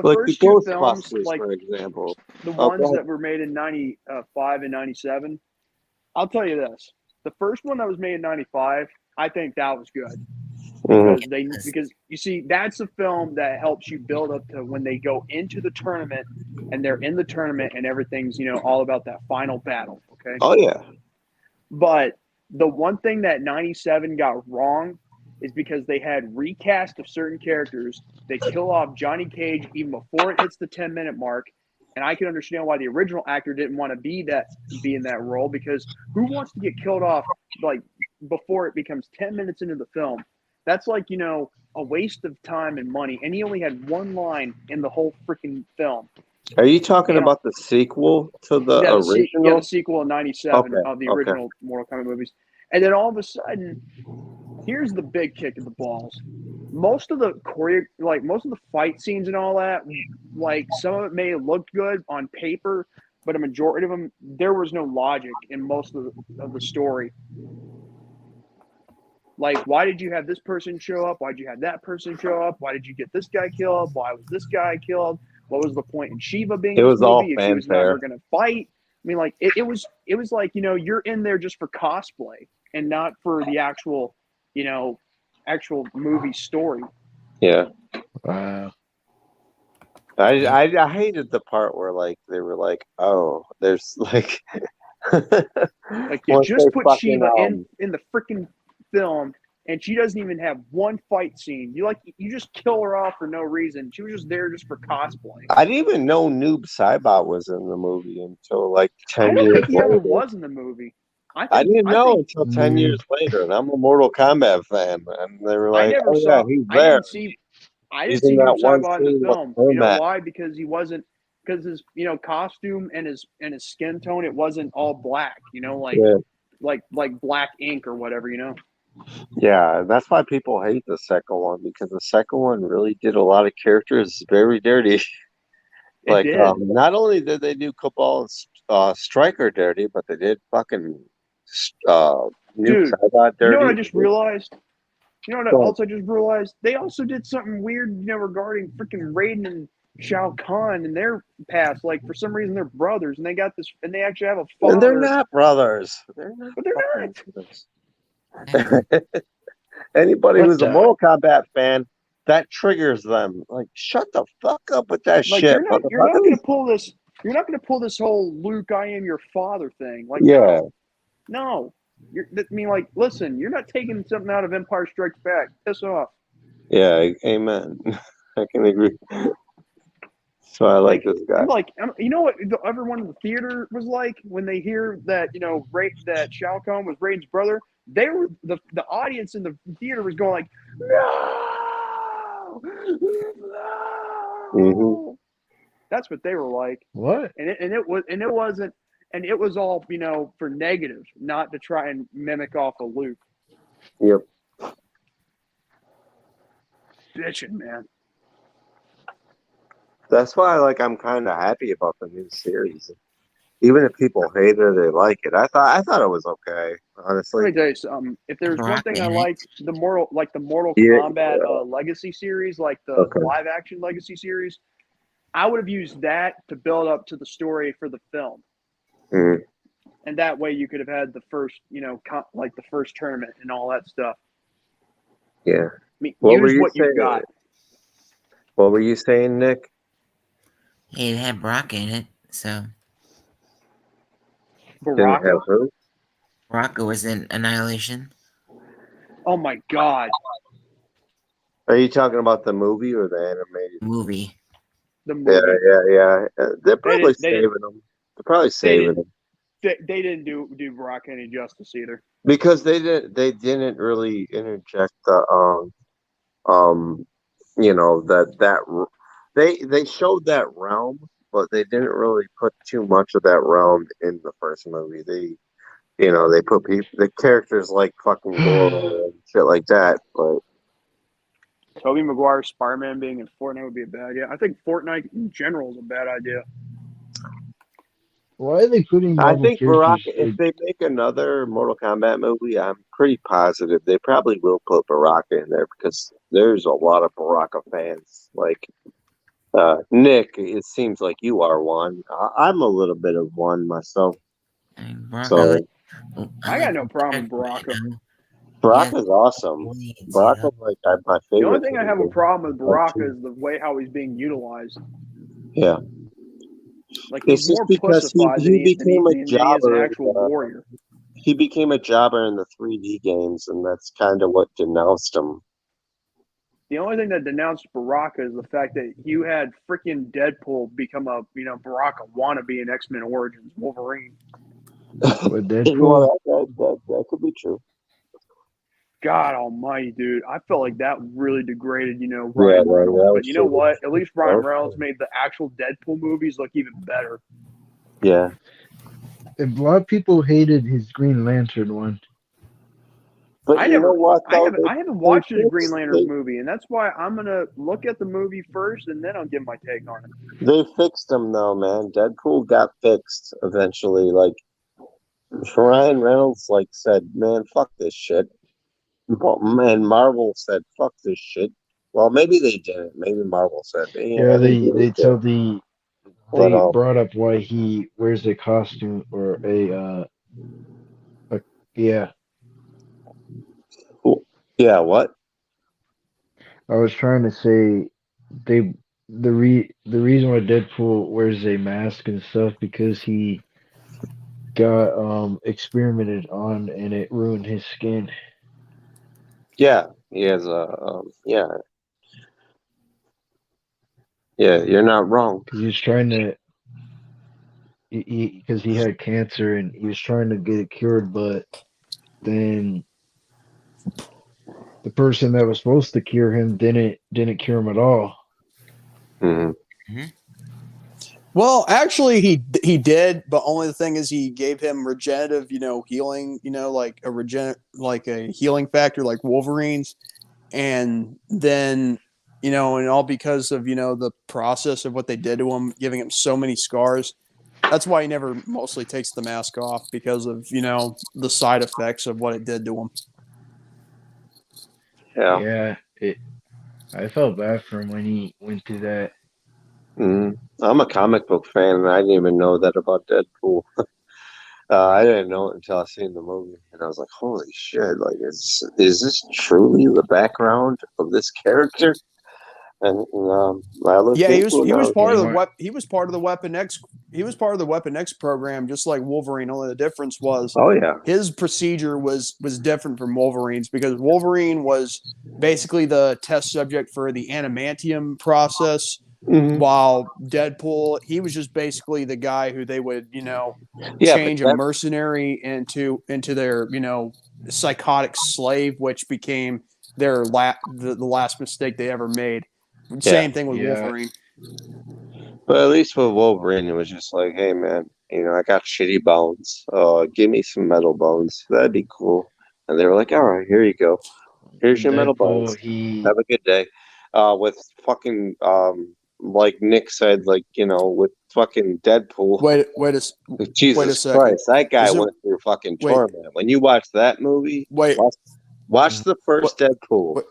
Like the first two films, Ghostbusters, like for example. the Oh, ones go that were made in '95 and '97. I'll tell you this: the first one that was made in '95, I think that was good. ahead. Because you see that's a film that helps you build up to when they go into the tournament and they're in the tournament and everything's all about that final battle. Okay, Oh yeah. but the one thing that 97 got wrong is because they had recast of certain characters. They kill off Johnny Cage even before it hits the 10-minute mark. And I can understand why the original actor didn't want to be in that role, because who wants to get killed off like before it becomes 10 minutes into the film? That's like, a waste of time and money. And he only had one line in the whole freaking film. Are you talking And about the sequel to the the original? sequel in '97 Okay, of the okay. original Mortal Kombat movies. And then all of a sudden, here's the big kick in the balls. Most of the most of the fight scenes and all that, like some of it may have looked good on paper, but a majority of them, there was no logic in most of the story. Like, why did you have this person show up? Why did you have that person show up? Why did you get this guy killed? Why was this guy killed? What was the point in Shiva being It in this was all movie if she was fanfare. never going to fight? I mean, like it was like you're in there just for cosplay and not for the actual actual movie story. Yeah. Wow. I hated the part where like they were like, oh, there's like Like you once they just put fucking Shiva in the freaking film, and she doesn't even have one fight scene. You just kill her off for no reason. She was just there just for cosplay. I didn't even know Noob Saibot was in the movie until like I 10 don't years think he ever later. was in the movie. I didn't know think until 10 years later, and I'm a Mortal Kombat fan, and they were I like, never "Oh yeah, saw. he's I there. didn't see. I He's didn't in see that Noob one Saibot in the scene with film. You know Ermac." why? Because he wasn't. Because his costume and his skin tone, it wasn't all black. Yeah, Like black ink or whatever. yeah, that's why people hate the second one, because the second one really did a lot of characters very dirty. It Like, did, not only did they do Cabal and Striker dirty, but they did fucking uh, Noob dude. Saibot You know what dirty. I just realized? You know what But else I just realized? They also did something weird, regarding freaking Raiden and Shao Kahn in their past. Like for some reason they're brothers, and they got this, and they actually have a and they're father, not brothers. They're not but they're fucking not. brothers. Anybody What who's a the? Mortal Kombat fan, that triggers them. Like, shut the fuck up with that Like shit, you're not gonna motherfuckers. pull this. You're not gonna pull this whole Luke, I am your father thing. Like Yeah, no. Like, listen, you're not taking something out of Empire Strikes Back. Piss off. yeah, amen. I can agree. So I like Like this guy. you know what everyone in the theater was like when they hear that that Shao Kahn was Raiden's brother. They were the audience in the theater was going like, no, Hmm. no. That's what they were like, What? and it wasn't, and it was all for negative, not to try and mimic off of Luke. Yep. Bitching, man. That's why, like, I'm kind of happy about the new series. Even if people hate it, they like it. I thought it was okay, Let honestly. me tell you something. If there's one Brock thing I in it. liked, the Mortal Yeah. Kombat Legacy series, like the Okay. live action Legacy series, I would have used that to build up to the story for the film, Mm, and that way you could have had the first, like the first tournament and all that stuff. yeah. I mean, What were use you what you've saying? got. What were you saying, Nick? It had Brock in it, so Didn't have Baraka. who? Rocco was in Annihilation. Oh my God, Are you talking about the movie or the animated? Movie. the Yeah, movie. yeah. They're They probably didn't. They didn't. saving them. They're probably They saving didn't. them They didn't do Baraka any justice either. because they didn't really interject the um they showed that realm, but they didn't really put too much of that realm in the first movie. They put the characters like fucking Goro and shit like that, but Tobey Maguire Spider-Man being in Fortnite would be a bad idea. I think Fortnite in general is a bad idea. Why are they putting I Marvel think Baraka, characters? if they make another Mortal Kombat movie, I'm pretty positive they probably will put Baraka in there because there's a lot of Baraka fans. Like, Nick, it seems like you are one. I'm a little bit of one myself. I mean, Brock. So I got no problem with Baraka. Baraka's awesome. Baraka's like my The only favorite thing I have a character. problem with Baraka is the way how he's being utilized. Yeah, Like it's he's just more because he, pussified he became a than he is an jobber. actual warrior. He became a jobber in the 3D games, and that's kind of what denounced him. The only thing that denounced Baraka is the fact that you had freaking Deadpool become a Baraka wannabe in X-Men Origins Wolverine. With Deadpool? Well, that could be true. God almighty, dude. I felt like that really degraded, Ryan that Reynolds. But was you know true. what? At least Ryan was Reynolds true. made the actual Deadpool movies look even better. Yeah. A lot of people hated his Green Lantern one. But I you know what, I though? haven't watched his Green fixed, Lantern movie, and that's why I'm gonna look at the movie first, and then I'll give my take on it. they fixed him, though, man. Deadpool got fixed eventually. Like, Ryan Reynolds, like, said, man, fuck this shit. And Marvel said, fuck this shit. Well, maybe they didn't. Maybe Marvel said, Yeah, we give a they shit. tell the But, they brought up why he wears a costume or yeah. yeah, what? I was trying to say they the reason why Deadpool wears a mask and stuff because he got experimented on and it ruined his skin. Yeah, he has a yeah. You're not wrong. because he was trying to because he had cancer and he was trying to get it cured, but then the person that was supposed to cure him didn't cure him at all. Hmm. Well, actually, he did, but only the thing is he gave him regenerative, healing, like like a healing factor, like Wolverine's, and then, and all because of the process of what they did to him, giving him so many scars. That's why he never mostly takes the mask off because of the side effects of what it did to him. Yeah. Yeah, I felt bad for him when he went through that. Hmm. I'm a comic book fan, and I didn't even know that about Deadpool. I didn't know it until I seen the movie, and I was like, "Holy shit! Like, is this truly the background of this character?" And I looked Yeah, into it, and he I was was part like, of Pretty the much. he was part of the Weapon X program, just like Wolverine. Only the difference was "Oh yeah, his procedure was different from Wolverine's because Wolverine was basically the test subject for the adamantium process, hmm while Deadpool, he was just basically the guy who they would yeah." But change a mercenary into their psychotic slave, which became the last mistake they ever made. yeah, Same thing with Yeah, Wolverine. but at least with Wolverine, it was just like, "Hey man, I got shitty bones. Give me some metal bones. That'd be cool." And they were like, "All right, here you go. Here's your metal Deadpool. bones. Have a good day." With fucking like Nick said, like with fucking Deadpool. Wait, wait a wait a Jesus second. Christ, that guy Is it went through fucking wait torment. When you watch that movie, wait watch the what first Deadpool. wait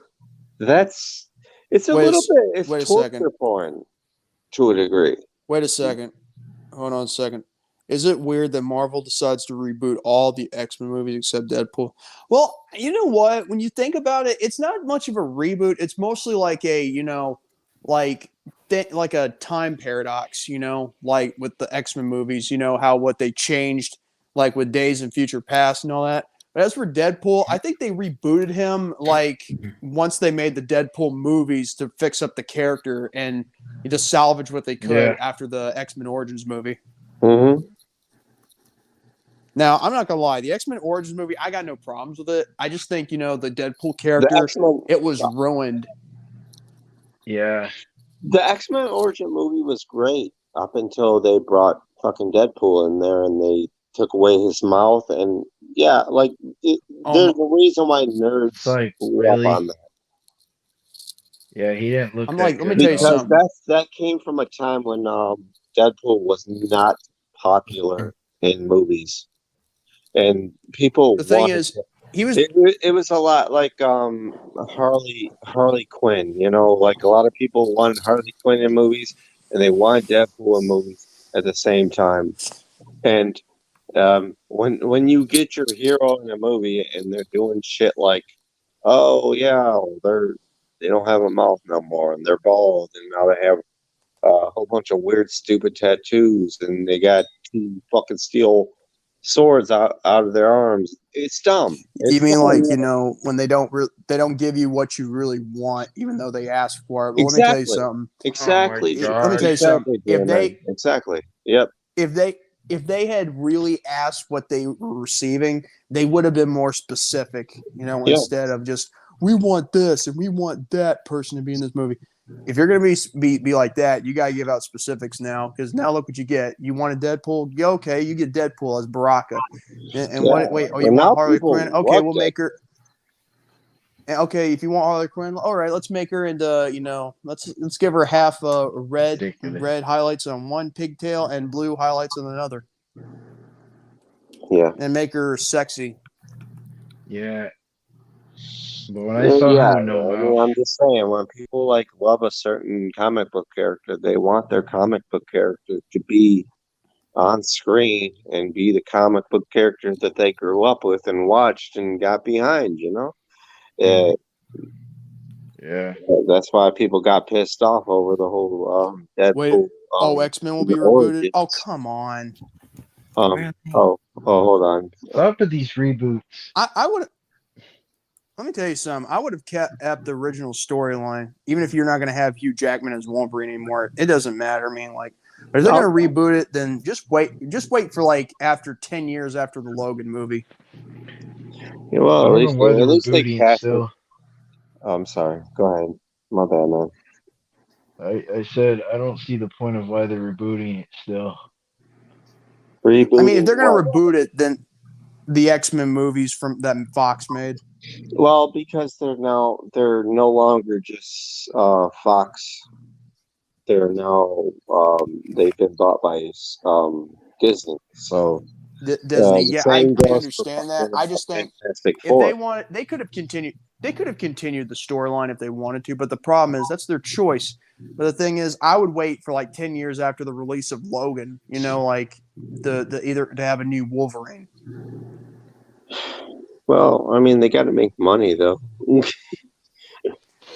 That's it's a wait little bit it's wait a second. torture porn to a degree. Wait a second. Hold on a second. Is it weird that Marvel decides to reboot all the X-Men movies except Deadpool? Well, you know what? When you think about it, it's not much of a reboot. It's mostly like a, like like a time paradox, like with the X-Men movies, how what they changed like with Days in Future Past and all that. But as for Deadpool, I think they rebooted him like once they made the Deadpool movies to fix up the character and just salvage what they could yeah. after the X-Men Origins movie. Mm-hmm. Now, I'm not gonna lie, the X-Men Origins movie, I got no problems with it. I just think, the Deadpool The character, X Men, it was ruined. Yeah. the X Men origin movie was great up until they brought fucking Deadpool in there and they took away his mouth and yeah, like there's Um, a reason why It's nerds like grew up on really. that. Yeah, he didn't look I'm that like, let me good at tell you Because all. something. that came from a time when Deadpool was not popular in movies, and people The thing wanted is, to, he was it was a lot like Harley Quinn. Like a lot of people wanted Harley Quinn in movies, and they wanted Deadpool in movies at the same time. And when you get your hero in a movie and they're doing shit like, oh yeah, they don't have a mouth no more, and they're bald, and now they have a whole bunch of weird, stupid tattoos, and they got two fucking steel swords out of their arms. It's dumb. you It's mean like, dumb. when they don't give you what you really want, even though they ask for it. But let me tell you Exactly. something. Oh my Exactly. Let me tell god. you something. Exactly, J-Man. Exactly. Yep. If they if they had really asked what they were receiving, they would have been more specific, Yep. instead of just we want this and we want that person to be in this movie. If you're gonna be like that, you gotta give out specifics now because now look what you get. You wanted Deadpool, yeah, okay, you get Deadpool as Baraka, and Yeah. what? Wait, oh, you And want now Harley Quinn? people Okay, love we'll make her. Okay, if you want Harley Quinn, all right, let's make her into let's give her half Ridiculous. red highlights on one pigtail and blue highlights on another, Yeah. and make her sexy. Yeah. But when I saw Yeah, him with no I mean, mouth, I'm just saying, when people like love a certain comic book character, they want their comic book character to be on screen and be the comic book character that they grew up with and watched and got behind. Uh, yeah. that's why people got pissed off over the whole Wait, Deadpool oh, X-Men will be the rebooted. Oh, origins. come on. Um, Really? oh, hold on. Stop with these reboots. I would Let me tell you something. I would have kept up the original storyline, even if you're not going to have Hugh Jackman as Wolverine anymore. It doesn't matter. I mean, like, but if they're going to reboot it, then just wait. Just wait for like after 10 years after the Logan movie. Yeah, well, I at don't know least why they're at least they rebooting it cast it. still. Oh, I'm sorry. Go ahead. My bad, man. I said I don't see the point of why they're rebooting it still. Rebooting I mean, if they're going what? to reboot it, then the X-Men movies from that Fox made. Well, because they're no longer just Fox. They're now they've been bought by Disney. So Disney. the Yeah, same I goes for understand that. fucking I just think Fantastic if they Four. wanted, they could have continued. They could have continued the storyline if they wanted to, but the problem is that's their choice. But the thing is, I would wait for like 10 years after the release of Logan. You know, like the either to have a new Wolverine. Well, I mean, they got to make money though.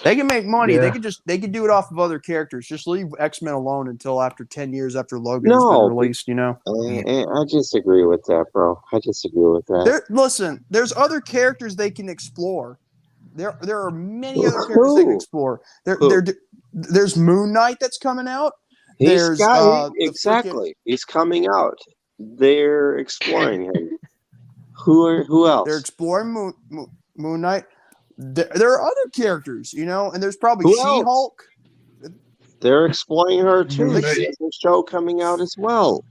They can make money. Yeah. They could do it off of other characters. Just leave X-Men alone until after 10 years after Logan's been No, released. You know. I disagree with that, bro. I disagree with that. Listen, there's other characters they can explore. There are many other characters they can Who? explore. Who? There's Moon Knight that's coming out. He's There's got the freaking exactly. He's coming out. They're exploring him. Who they're else? exploring Moon Knight. There are other characters, you know, and there's probably Who else? She-Hulk. They're exploring her too. Moon Knight. She has a show coming out as well.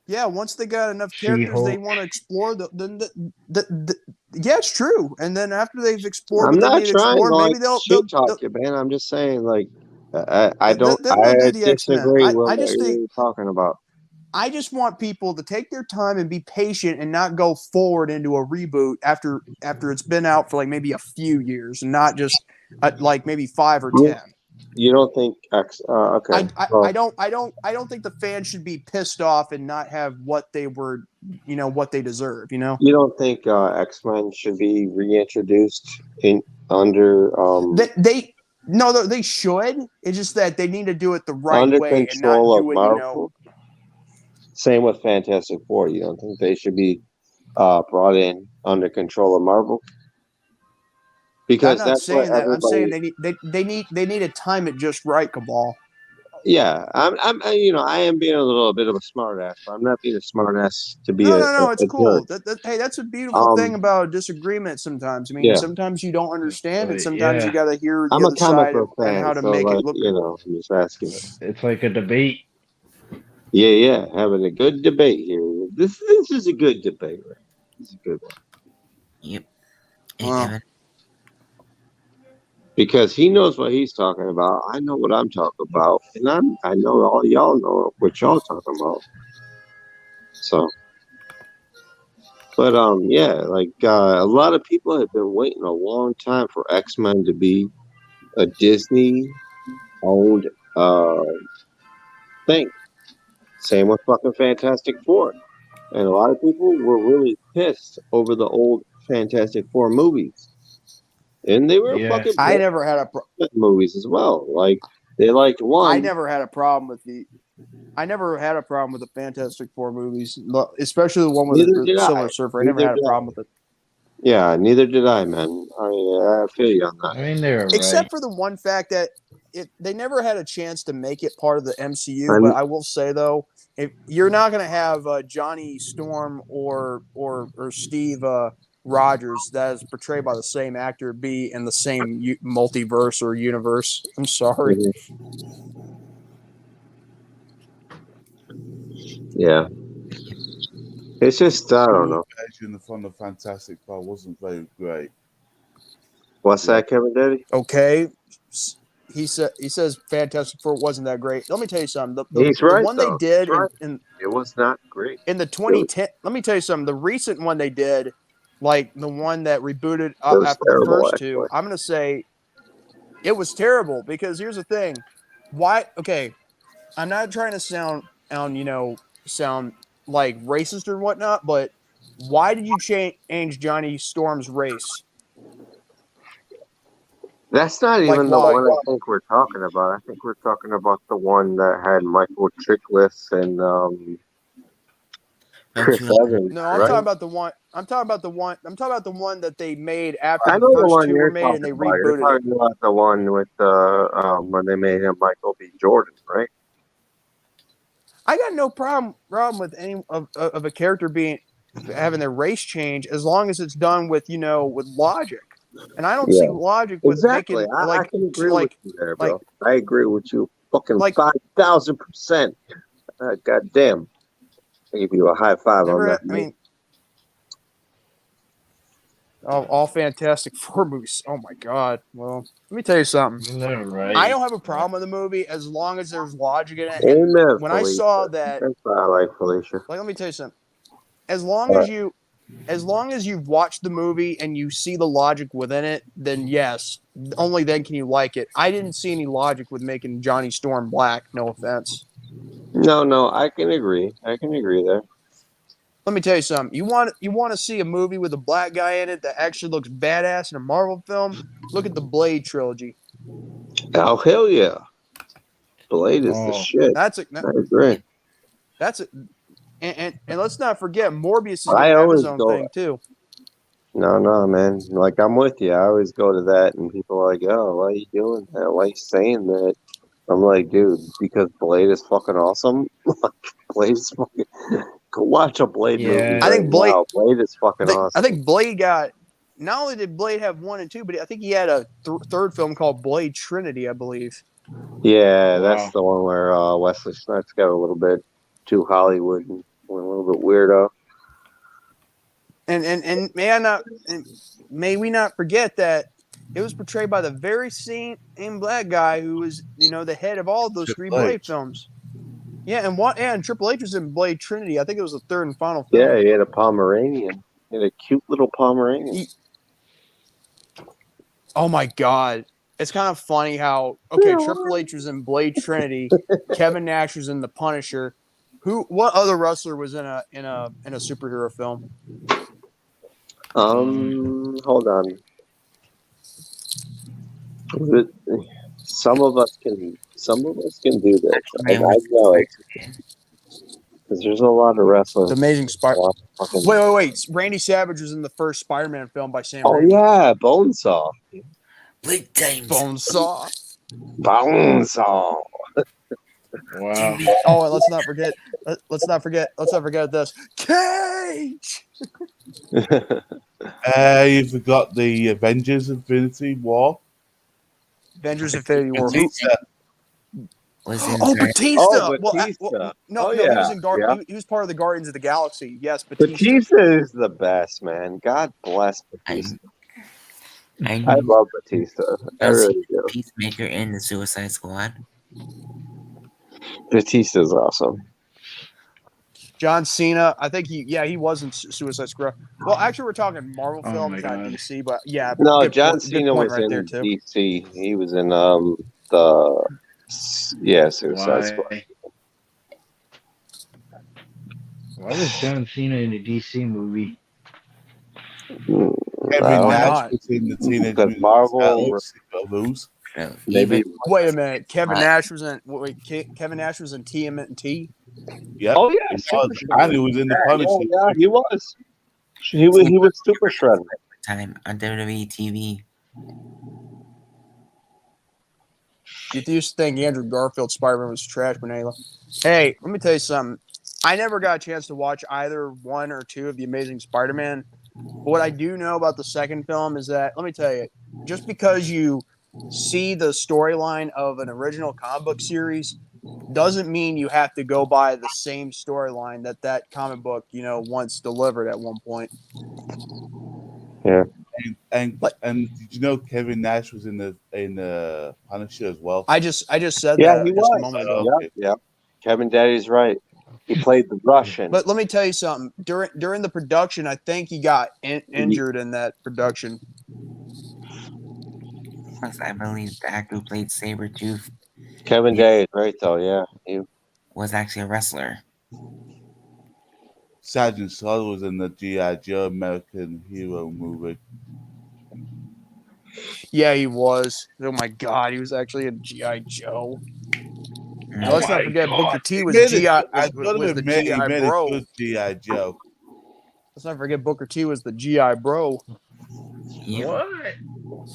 Yeah, once they got enough characters they She-Hulk. want to explore, yeah, it's true. And then after they've explored I'm what they not need to trying explore, to like maybe they'll shit talk you, man. I'm just saying, like, I don't. then they'll do I the X-Men. disagree with I what just think you're talking about. I just want people to take their time and be patient and not go forward into a reboot after it's been out for like maybe a few years and not just like maybe 5 or 10. You don't think X? Okay. I don't think the fans should be pissed off and not have what they were, you know, what they deserve. You know, You don't think X-Men should be reintroduced in under they should. It's just that they need to do it the right under way and not control of do it, Marvel? you know. Same with Fantastic Four. You don't think they should be brought in under control of Marvel? Because I'm not that's what saying that. I'm saying everybody. they need to time it just right, Cabal. Yeah, I am being a little bit of a smartass, but I'm not being a smartass to be No, it's a cool. jerk. Hey, that's a beautiful thing Um, about disagreement sometimes. I mean, yeah, sometimes you don't understand, and But sometimes you yeah, got to hear I'm the a other comic side book and fan, how to so make it like look. I'm just asking. it's like a debate. Yeah, having a good debate here. This is a good debate, right? This is a good one Yep. Hey, Well, Kevin. because he knows what he's talking about. I know what I'm talking about, and I know all y'all know what y'all talking about. So, but yeah, like a lot of people have been waiting a long time for X-Men to be a Disney owned thing. Same with fucking Fantastic Four. And a lot of people were really pissed over the old Fantastic Four movies. And they were Yeah. fucking I never had a movies as well. Like they liked one. I never had a problem with the Fantastic Four movies, especially the one with Neither the did Silver I. Surfer. I never Neither had a did problem I. with it, Yeah, neither did I, man. I feel you on that. I mean, they're right. except for the one fact that they never had a chance to make it part of the MCU. And But I will say though, if you're not going to have Johnny Storm or Steve Rogers that is portrayed by the same actor be in the same multiverse or universe, I'm sorry. yeah. It's just I don't know. Communication from the Fantastic Four wasn't very great. What's that, Kevin Daddy? Okay, he says Fantastic Four wasn't that great. Let me tell you something. He's The right one though. they did He's right. in It was not great. in the 2010. Let me tell you something. The recent one they did, like the one that rebooted It was after terrible, the first actually. two, I'm gonna say it was terrible because here's the thing. Why? Okay, I'm not trying to sound like racist or whatnot, but why did you change Johnny Storm's race? That's not Like even the why? one I think we're talking about. I think we're talking about the one that had Michael Chiklis and Don't Chris you like Evans, No, I'm right? talking about the one. I'm talking about the one. I'm talking about the one that they made after I the know the first one two were you're made, and talking they about. You're rebooted it. talking about the one with when they made him Michael B. Jordan, right? I got no problem with any of a character being having their race change as long as it's done with with logic. And I don't see Yeah, logic with exactly. making I can agree with like you there, like bro. I agree with you, fucking like 5,000%. God damn, I give you a high five on never. that, I mate. mean, all Fantastic Four movies. Oh my god. Well, let me tell you something. Isn't that I right? don't have a problem with the movie as long as there's logic in it. And Amen, when I Felicia. saw that, That's what I like, Felicia. let me tell you something. All right. As long as you've watched the movie and you see the logic within it, then yes, only then can you like it. I didn't see any logic with making Johnny Storm black. No offense. No, I can agree. I can agree there. Let me tell you something. You want to see a movie with a black guy in it that actually looks badass in a Marvel film? Look at the Blade trilogy. Oh, hell yeah. Blade is the Oh, shit. That's a I agree. that's a, and let's not forget Morbius is going I to have his always own go, thing too. no, man. Like, I'm with you. I always go to that, and people are like, oh, why are you doing that? Why are you saying that? I'm like, dude, because Blade is fucking awesome. Blade is fucking. Go watch a Blade movie yeah. I right think Blade. now. Blade is fucking I awesome. think Blade got. Not only did Blade have 1 and 2, but I think he had a third film called Blade Trinity, I believe. Yeah, that's Wow. the one where Wesley Snipes got a little bit too Hollywood and went a little bit weirdo. And may we not forget that it was portrayed by the very same black guy who was the head of all of those three Triple Blade H. films. Yeah, and Triple H was in Blade Trinity. I think it was the third and final Yeah, film. he had a Pomeranian. He had a cute little Pomeranian. Oh my god. It's kind of funny how Triple H was in Blade Trinity, Kevin Nash was in The Punisher. What other wrestler was in a superhero film? Hold on. Some of us can do this. I man with know it because there's a lot of The wrestlers. Amazing A Spider. lot of fucking. Wait. Randy Savage was in the first Spider-Man film by Sam Oh Raimi. yeah, Bonesaw. Blake James? Bonesaw. Bonesaw. Wow. Oh, and let's not forget. Let's not forget this. Cage. You forgot the Avengers Infinity War. Avengers Infinity War. Who? Batista. Was Oh, inside. Oh, Batista. Batista. No, Oh no, he was yeah, in yeah. he was part of the Guardians of the Galaxy. Yes, Batista. Batista is the best, man. God bless I Batista. I I knew love Batista. I John Cena really do. Peacemaker in the Suicide Squad. Batista's awesome. John Cena. I think he was in Suicide Squad. Well, actually, we're talking Marvel Oh my films, not god. DC. But yeah, No, good John point. Good Cena point was right there in too. DC. He was in the Suicide Squad. Why? Why was John Cena in a DC movie? I Kevin don't Why Nash not? was in the Teenage because Mutant Marvel Ninja Turtles. So maybe. even Wait a minute. Kevin What? Nash was in. Kevin Nash was in TMNT. Yep, Oh yeah, he Super was. And Shredder. he was in the Yeah, Punisher. yeah, he was. He was Super Shredder. Time on WWE TV. You used to think Andrew Garfield Spider-Man was trash, Manila. Hey, let me tell you something. I never got a chance to watch either one or two of the Amazing Spider-Man. But what I do know about the second film is that, let me tell you, just because you see the storyline of an original comic book series doesn't mean you have to go by the same storyline that comic book, once delivered at one point. Yeah. And Like did you know Kevin Nash was in the Punisher as well? I just said Yeah, he that just a was. moment ago. Yep, Okay. yep. Kevin Daddy's right. He played the Russian. But let me tell you something. During the production, I think he got injured in that production. Plus, I believe the actor who played Sabretooth Kevin Daddy's right though. Yeah. was actually a wrestler. Sergeant Slaughter was in the G.I. Joe American Hero movie. Yeah, he was. Oh my god, he was actually a GI Joe. And let's not my forget God. Booker T He was made GI I gotta was the admit, he GI made a bro. good GI Joe. Let's not forget Booker T was the GI bro. Yep. What?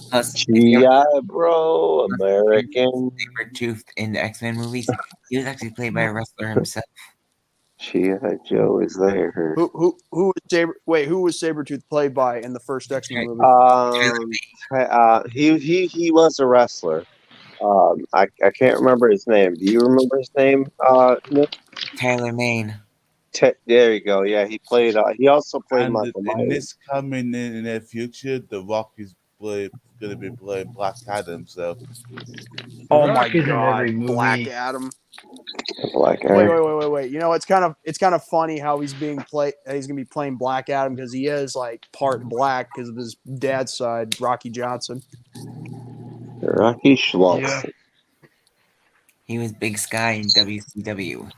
Plus, if you GI Bro, American. Sabretooth in the X-Men movies, he was actually played by a wrestler himself. GI Joe is there. Who was who was Sabretooth played by in the first X-Men movie? He was a wrestler. I can't remember his name. Do you remember his name? Nick? Tyler Mane. There you go. Yeah, he played. He also played And Michael in Myers. this coming in the future, The Rock is gonna be playing Black Adam. So Oh my Rock is in God, every Black movie. Adam. Black Adam. Wait. You know, it's kind of funny how he's being played. He's gonna be playing Black Adam because he is like part black because of his dad's side, Rocky Johnson. Rocky Schlumpf. Yeah. He was Big Sky in WCW.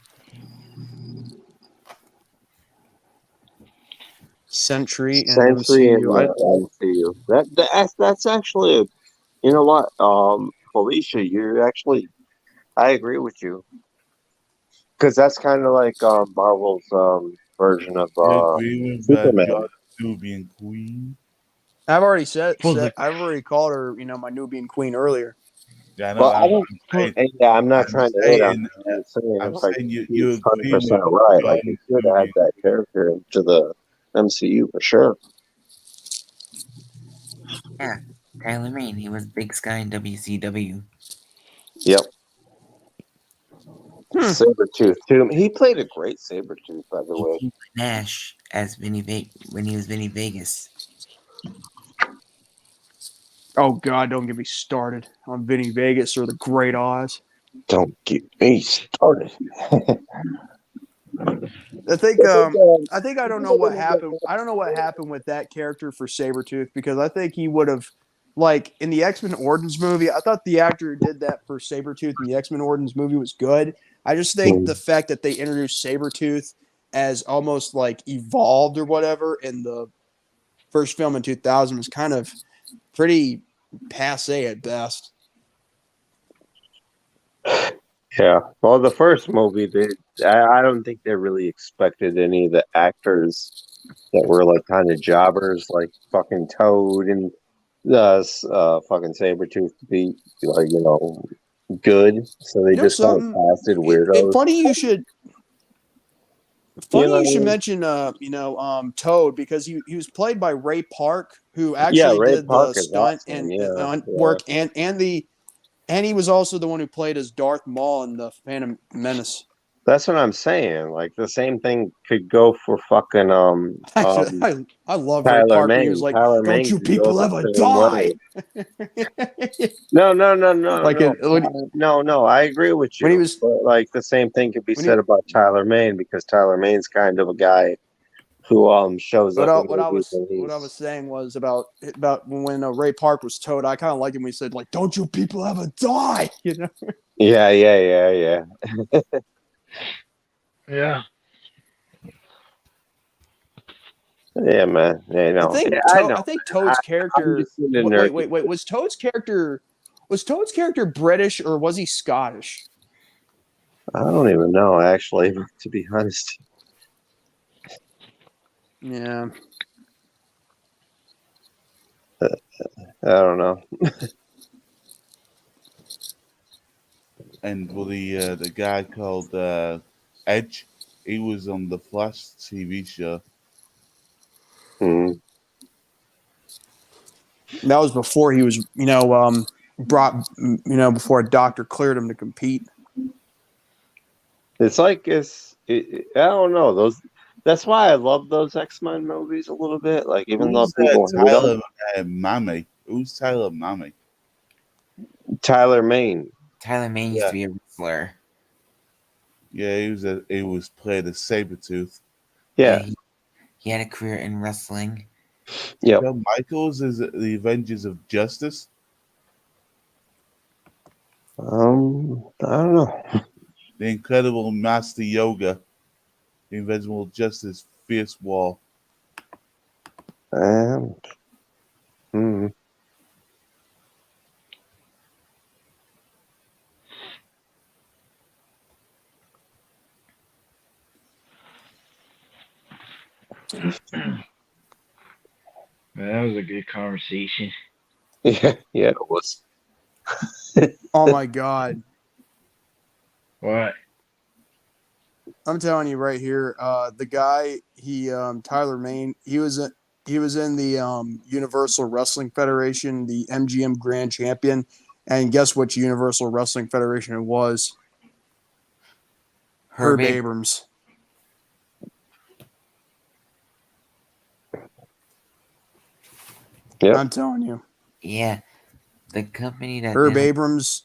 Sentry and Century in MCU. the MCU. That's actually you know what, Felicia, you're actually I agree with you because that's kind of like Marvel's version of you agree with Superman. John Nubian Queen? I've already said For the I've already called her, you know, my Nubian queen earlier. Yeah, I know. Well, I don't. Yeah, I'm not I'm trying to hit on saying, her. I'm saying I'm it's like saying you she's agree 100% with right. Like John they should add Nubian. that character into the MCU for sure. Yeah, Tyler Mane. He was Big Sky in WCW. Yep. Sabretooth too. He played a great Sabretooth, by the He way. played Nash as when he was Vinny Vegas. Oh God, don't get me started on Vinny Vegas or the Great Oz. Don't get me started. I think I don't know what happened. I don't know what happened with that character for Sabretooth because I think he would have like in the X-Men Origins movie, I thought the actor who did that for Sabretooth in the X-Men Origins movie was good. I just think the fact that they introduced Sabretooth as almost like evolved or whatever in the first film in 2000 was kind of pretty passe at best. Yeah. Well, the first movie, I don't think they really expected any of the actors that were like kind of jobbers, like fucking Toad and fucking Sabretooth to be like, good. So they You know just kind of something? casted weirdos. Funny you should You Funny know you what I should mean? mention, Toad because he was played by Ray Park, who Yeah, actually Ray did Park the is stunt awesome. and Yeah, on yeah. work and he was also the one who played as Darth Maul in the Phantom Menace. That's what I'm saying. Like the same thing could go for fucking I love Ray Tyler Park when he was Mane. like, Tyler "Don't Mane you could go people the ever same die?" way. No, no, no, no, like no, when no. I agree with he you, was but like the same thing could be when he said about Tyler Mane because Tyler Mane's kind of a guy who shows up in movies and what I was he's saying was about when Ray Park was Toad. I kind of liked him when he said like, "Don't you people ever die?" You know. yeah. Yeah. Yeah, man. Yeah, I no. think Yeah, I know. I think I, Toad's I'm character. just being a nerdy. Wait. Was Toad's character British or was he Scottish? I don't even know, actually, to be honest. Yeah. I don't know. And the guy called Edge, he was on the Flash TV show. Hmm. That was before he was, brought, before a doctor cleared him to compete. It's like I don't know those. That's why I love those X-Men movies a little bit. Like even though Who's people hate them, Tyler Mammy? Who's Tyler Mammy? Tyler Mane. Tyler Mane used Yeah, to be a wrestler. yeah, he was played as Sabretooth. Yeah, Yeah. he had a career in wrestling. Yep. Shawn Michaels is the Avengers of Justice. I don't know. The Incredible Master Yoga. The Invincible Justice Fierce War. Um, hmm. That was a good conversation. Yeah, yeah, it was. Oh my God. What? I'm telling you right here, the guy, Tyler Main, he was in the Universal Wrestling Federation, the MGM Grand Champion, and guess which Universal Wrestling Federation it was? Herb Herb Abrams. Yep. I'm telling you, Yeah, the company that Herb did Abrams.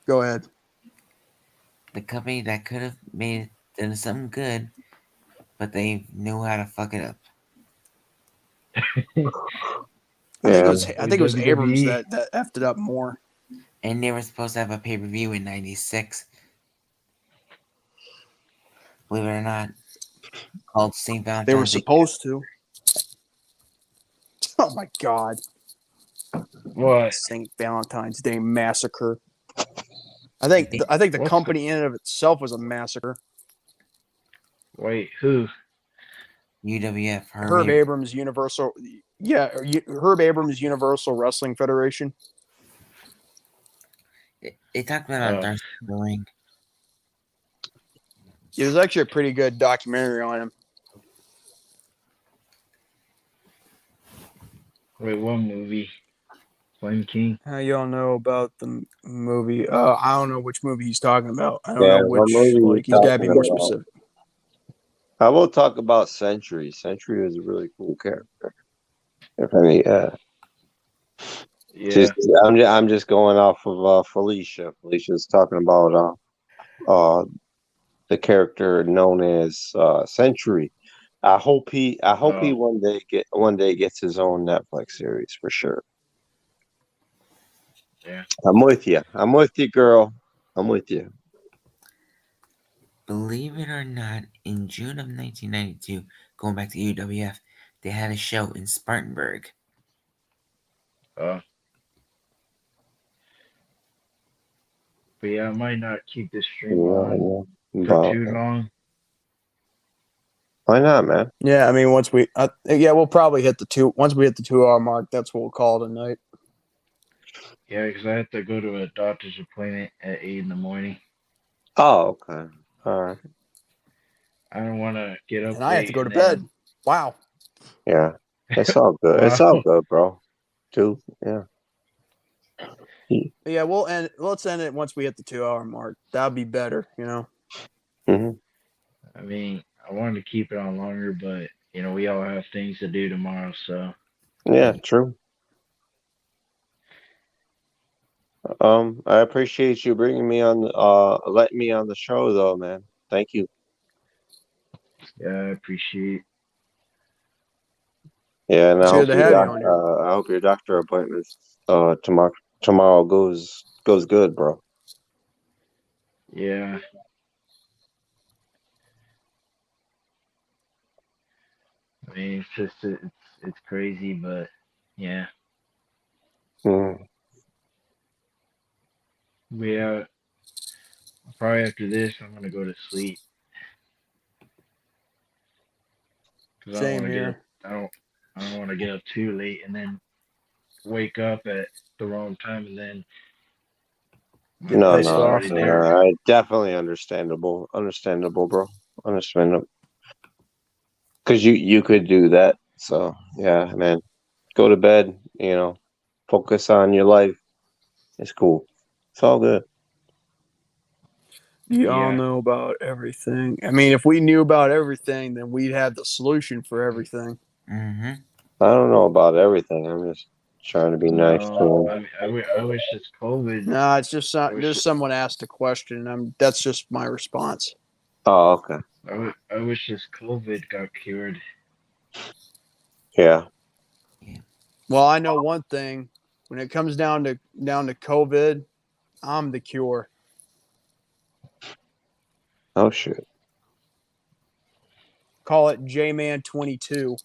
Go ahead. the company that could have made it into something good, but they knew how to fuck it up. Yeah. I think it was Abrams WWE. that effed it up more. And they were supposed to have a pay per view in '96. Believe it or not, called St. Valentine's They were Day. supposed to. Oh my God. What? St. Valentine's Day Massacre. I think the What's the- company in and of itself was a massacre. Wait, who? UWF. Herb Abrams Universal, Herb Abrams Universal Wrestling Federation. They talked about on Uh, Darcy in the Ring. It was actually a pretty good documentary on him. wait, what movie? Flame King. How y'all know about the movie? I don't know which movie he's talking about. I don't Yeah, know what which. movie you Like, he's got to be talking more about? specific. I will talk about Century. Century is a really cool character. If any, Yeah. I'm just going off of Felicia. Felicia's talking about the character known as Century. I hope he Oh, one day gets his own Netflix series for sure. yeah. I'm with you. I'm with you, girl. I'm with you. Believe it or not, in June of 1992, going back to UWF, they had a show in Spartanburg. But yeah, I might not keep this stream on Yeah, for but too long. why not, man? Yeah, I mean, we'll probably hit the two. Once we hit the 2 hour mark, that's what we'll call it a night. Yeah, because I have to go to a doctor's appointment at 8 in the morning. Oh, okay. All right. I don't want to get up And I have late to go to and bed. Wow. Yeah. It's all good. It's Wow. all good, bro. Too. Yeah. Yeah, let's end it once we hit the 2 hour mark. That'd be better, you know. Hmm. I mean, I wanted to keep it on longer, but we all have things to do tomorrow, so Yeah, true. I appreciate you bringing me on, letting me on the show, though, man. Thank you. yeah, I appreciate. Yeah, and It's good to have you on here. I hope your doctor appointment tomorrow goes good, bro. Yeah, I mean, it's crazy, but yeah, Mm. probably after this, I'm gonna go to sleep because I don't Same want to get up. here. I don't want to get up too late and then wake up at the wrong time and then Get No, pissed it's off. already there. definitely understandable, bro. Understandable. Because you could do that. So yeah, man, go to bed. Focus on your life. It's cool. It's all good. You all Yeah, know about everything. I mean, if we knew about everything, then we'd have the solution for everything. Mm-hmm. I don't know about everything. I'm just trying to be nice to no, him. I wish this COVID. No, it's just I wish someone asked a question. That's just my response. Oh, okay. I wish this COVID got cured. Yeah. Well, I know one thing. When it comes down to COVID, I'm the cure. Oh shit. Call it J-Man 22.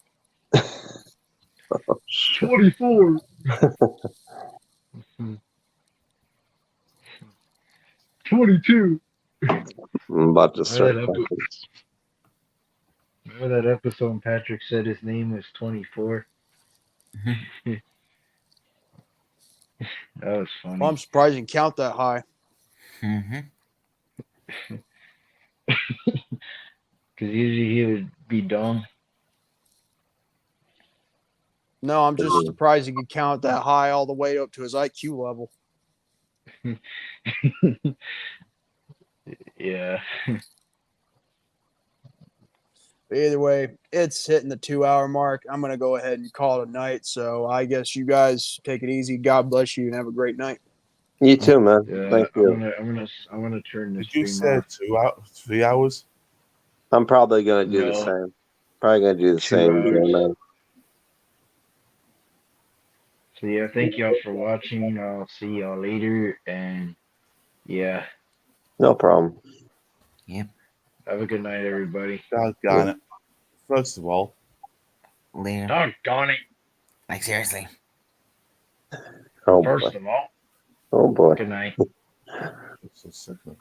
24. 22. I'm about to Man, start. I Remember that episode when Patrick said his name was 24? That was Well, funny. I'm surprised you can count that high. Mm-hmm. Because usually he would be dumb. No, I'm just surprised you could count that high all the way up to his IQ level. Yeah. But either way, it's hitting the 2 hour mark. I'm going to go ahead and call it a night. So I guess you guys take it easy. God bless you and have a great night. You too, man. Yeah. Thank you. I wanna turn the Did you stream say off. 2 hours, 3 hours? I'm probably gonna do the No. same. Probably gonna do the 2 same, hours. man. So yeah, thank y'all for watching. I'll see y'all later, and yeah, No problem. Yep. have a good night, everybody. Doggone it. First of all, Later. Doggone it! Like seriously. Oh First boy. of all, Oh boy. good night. it's a second,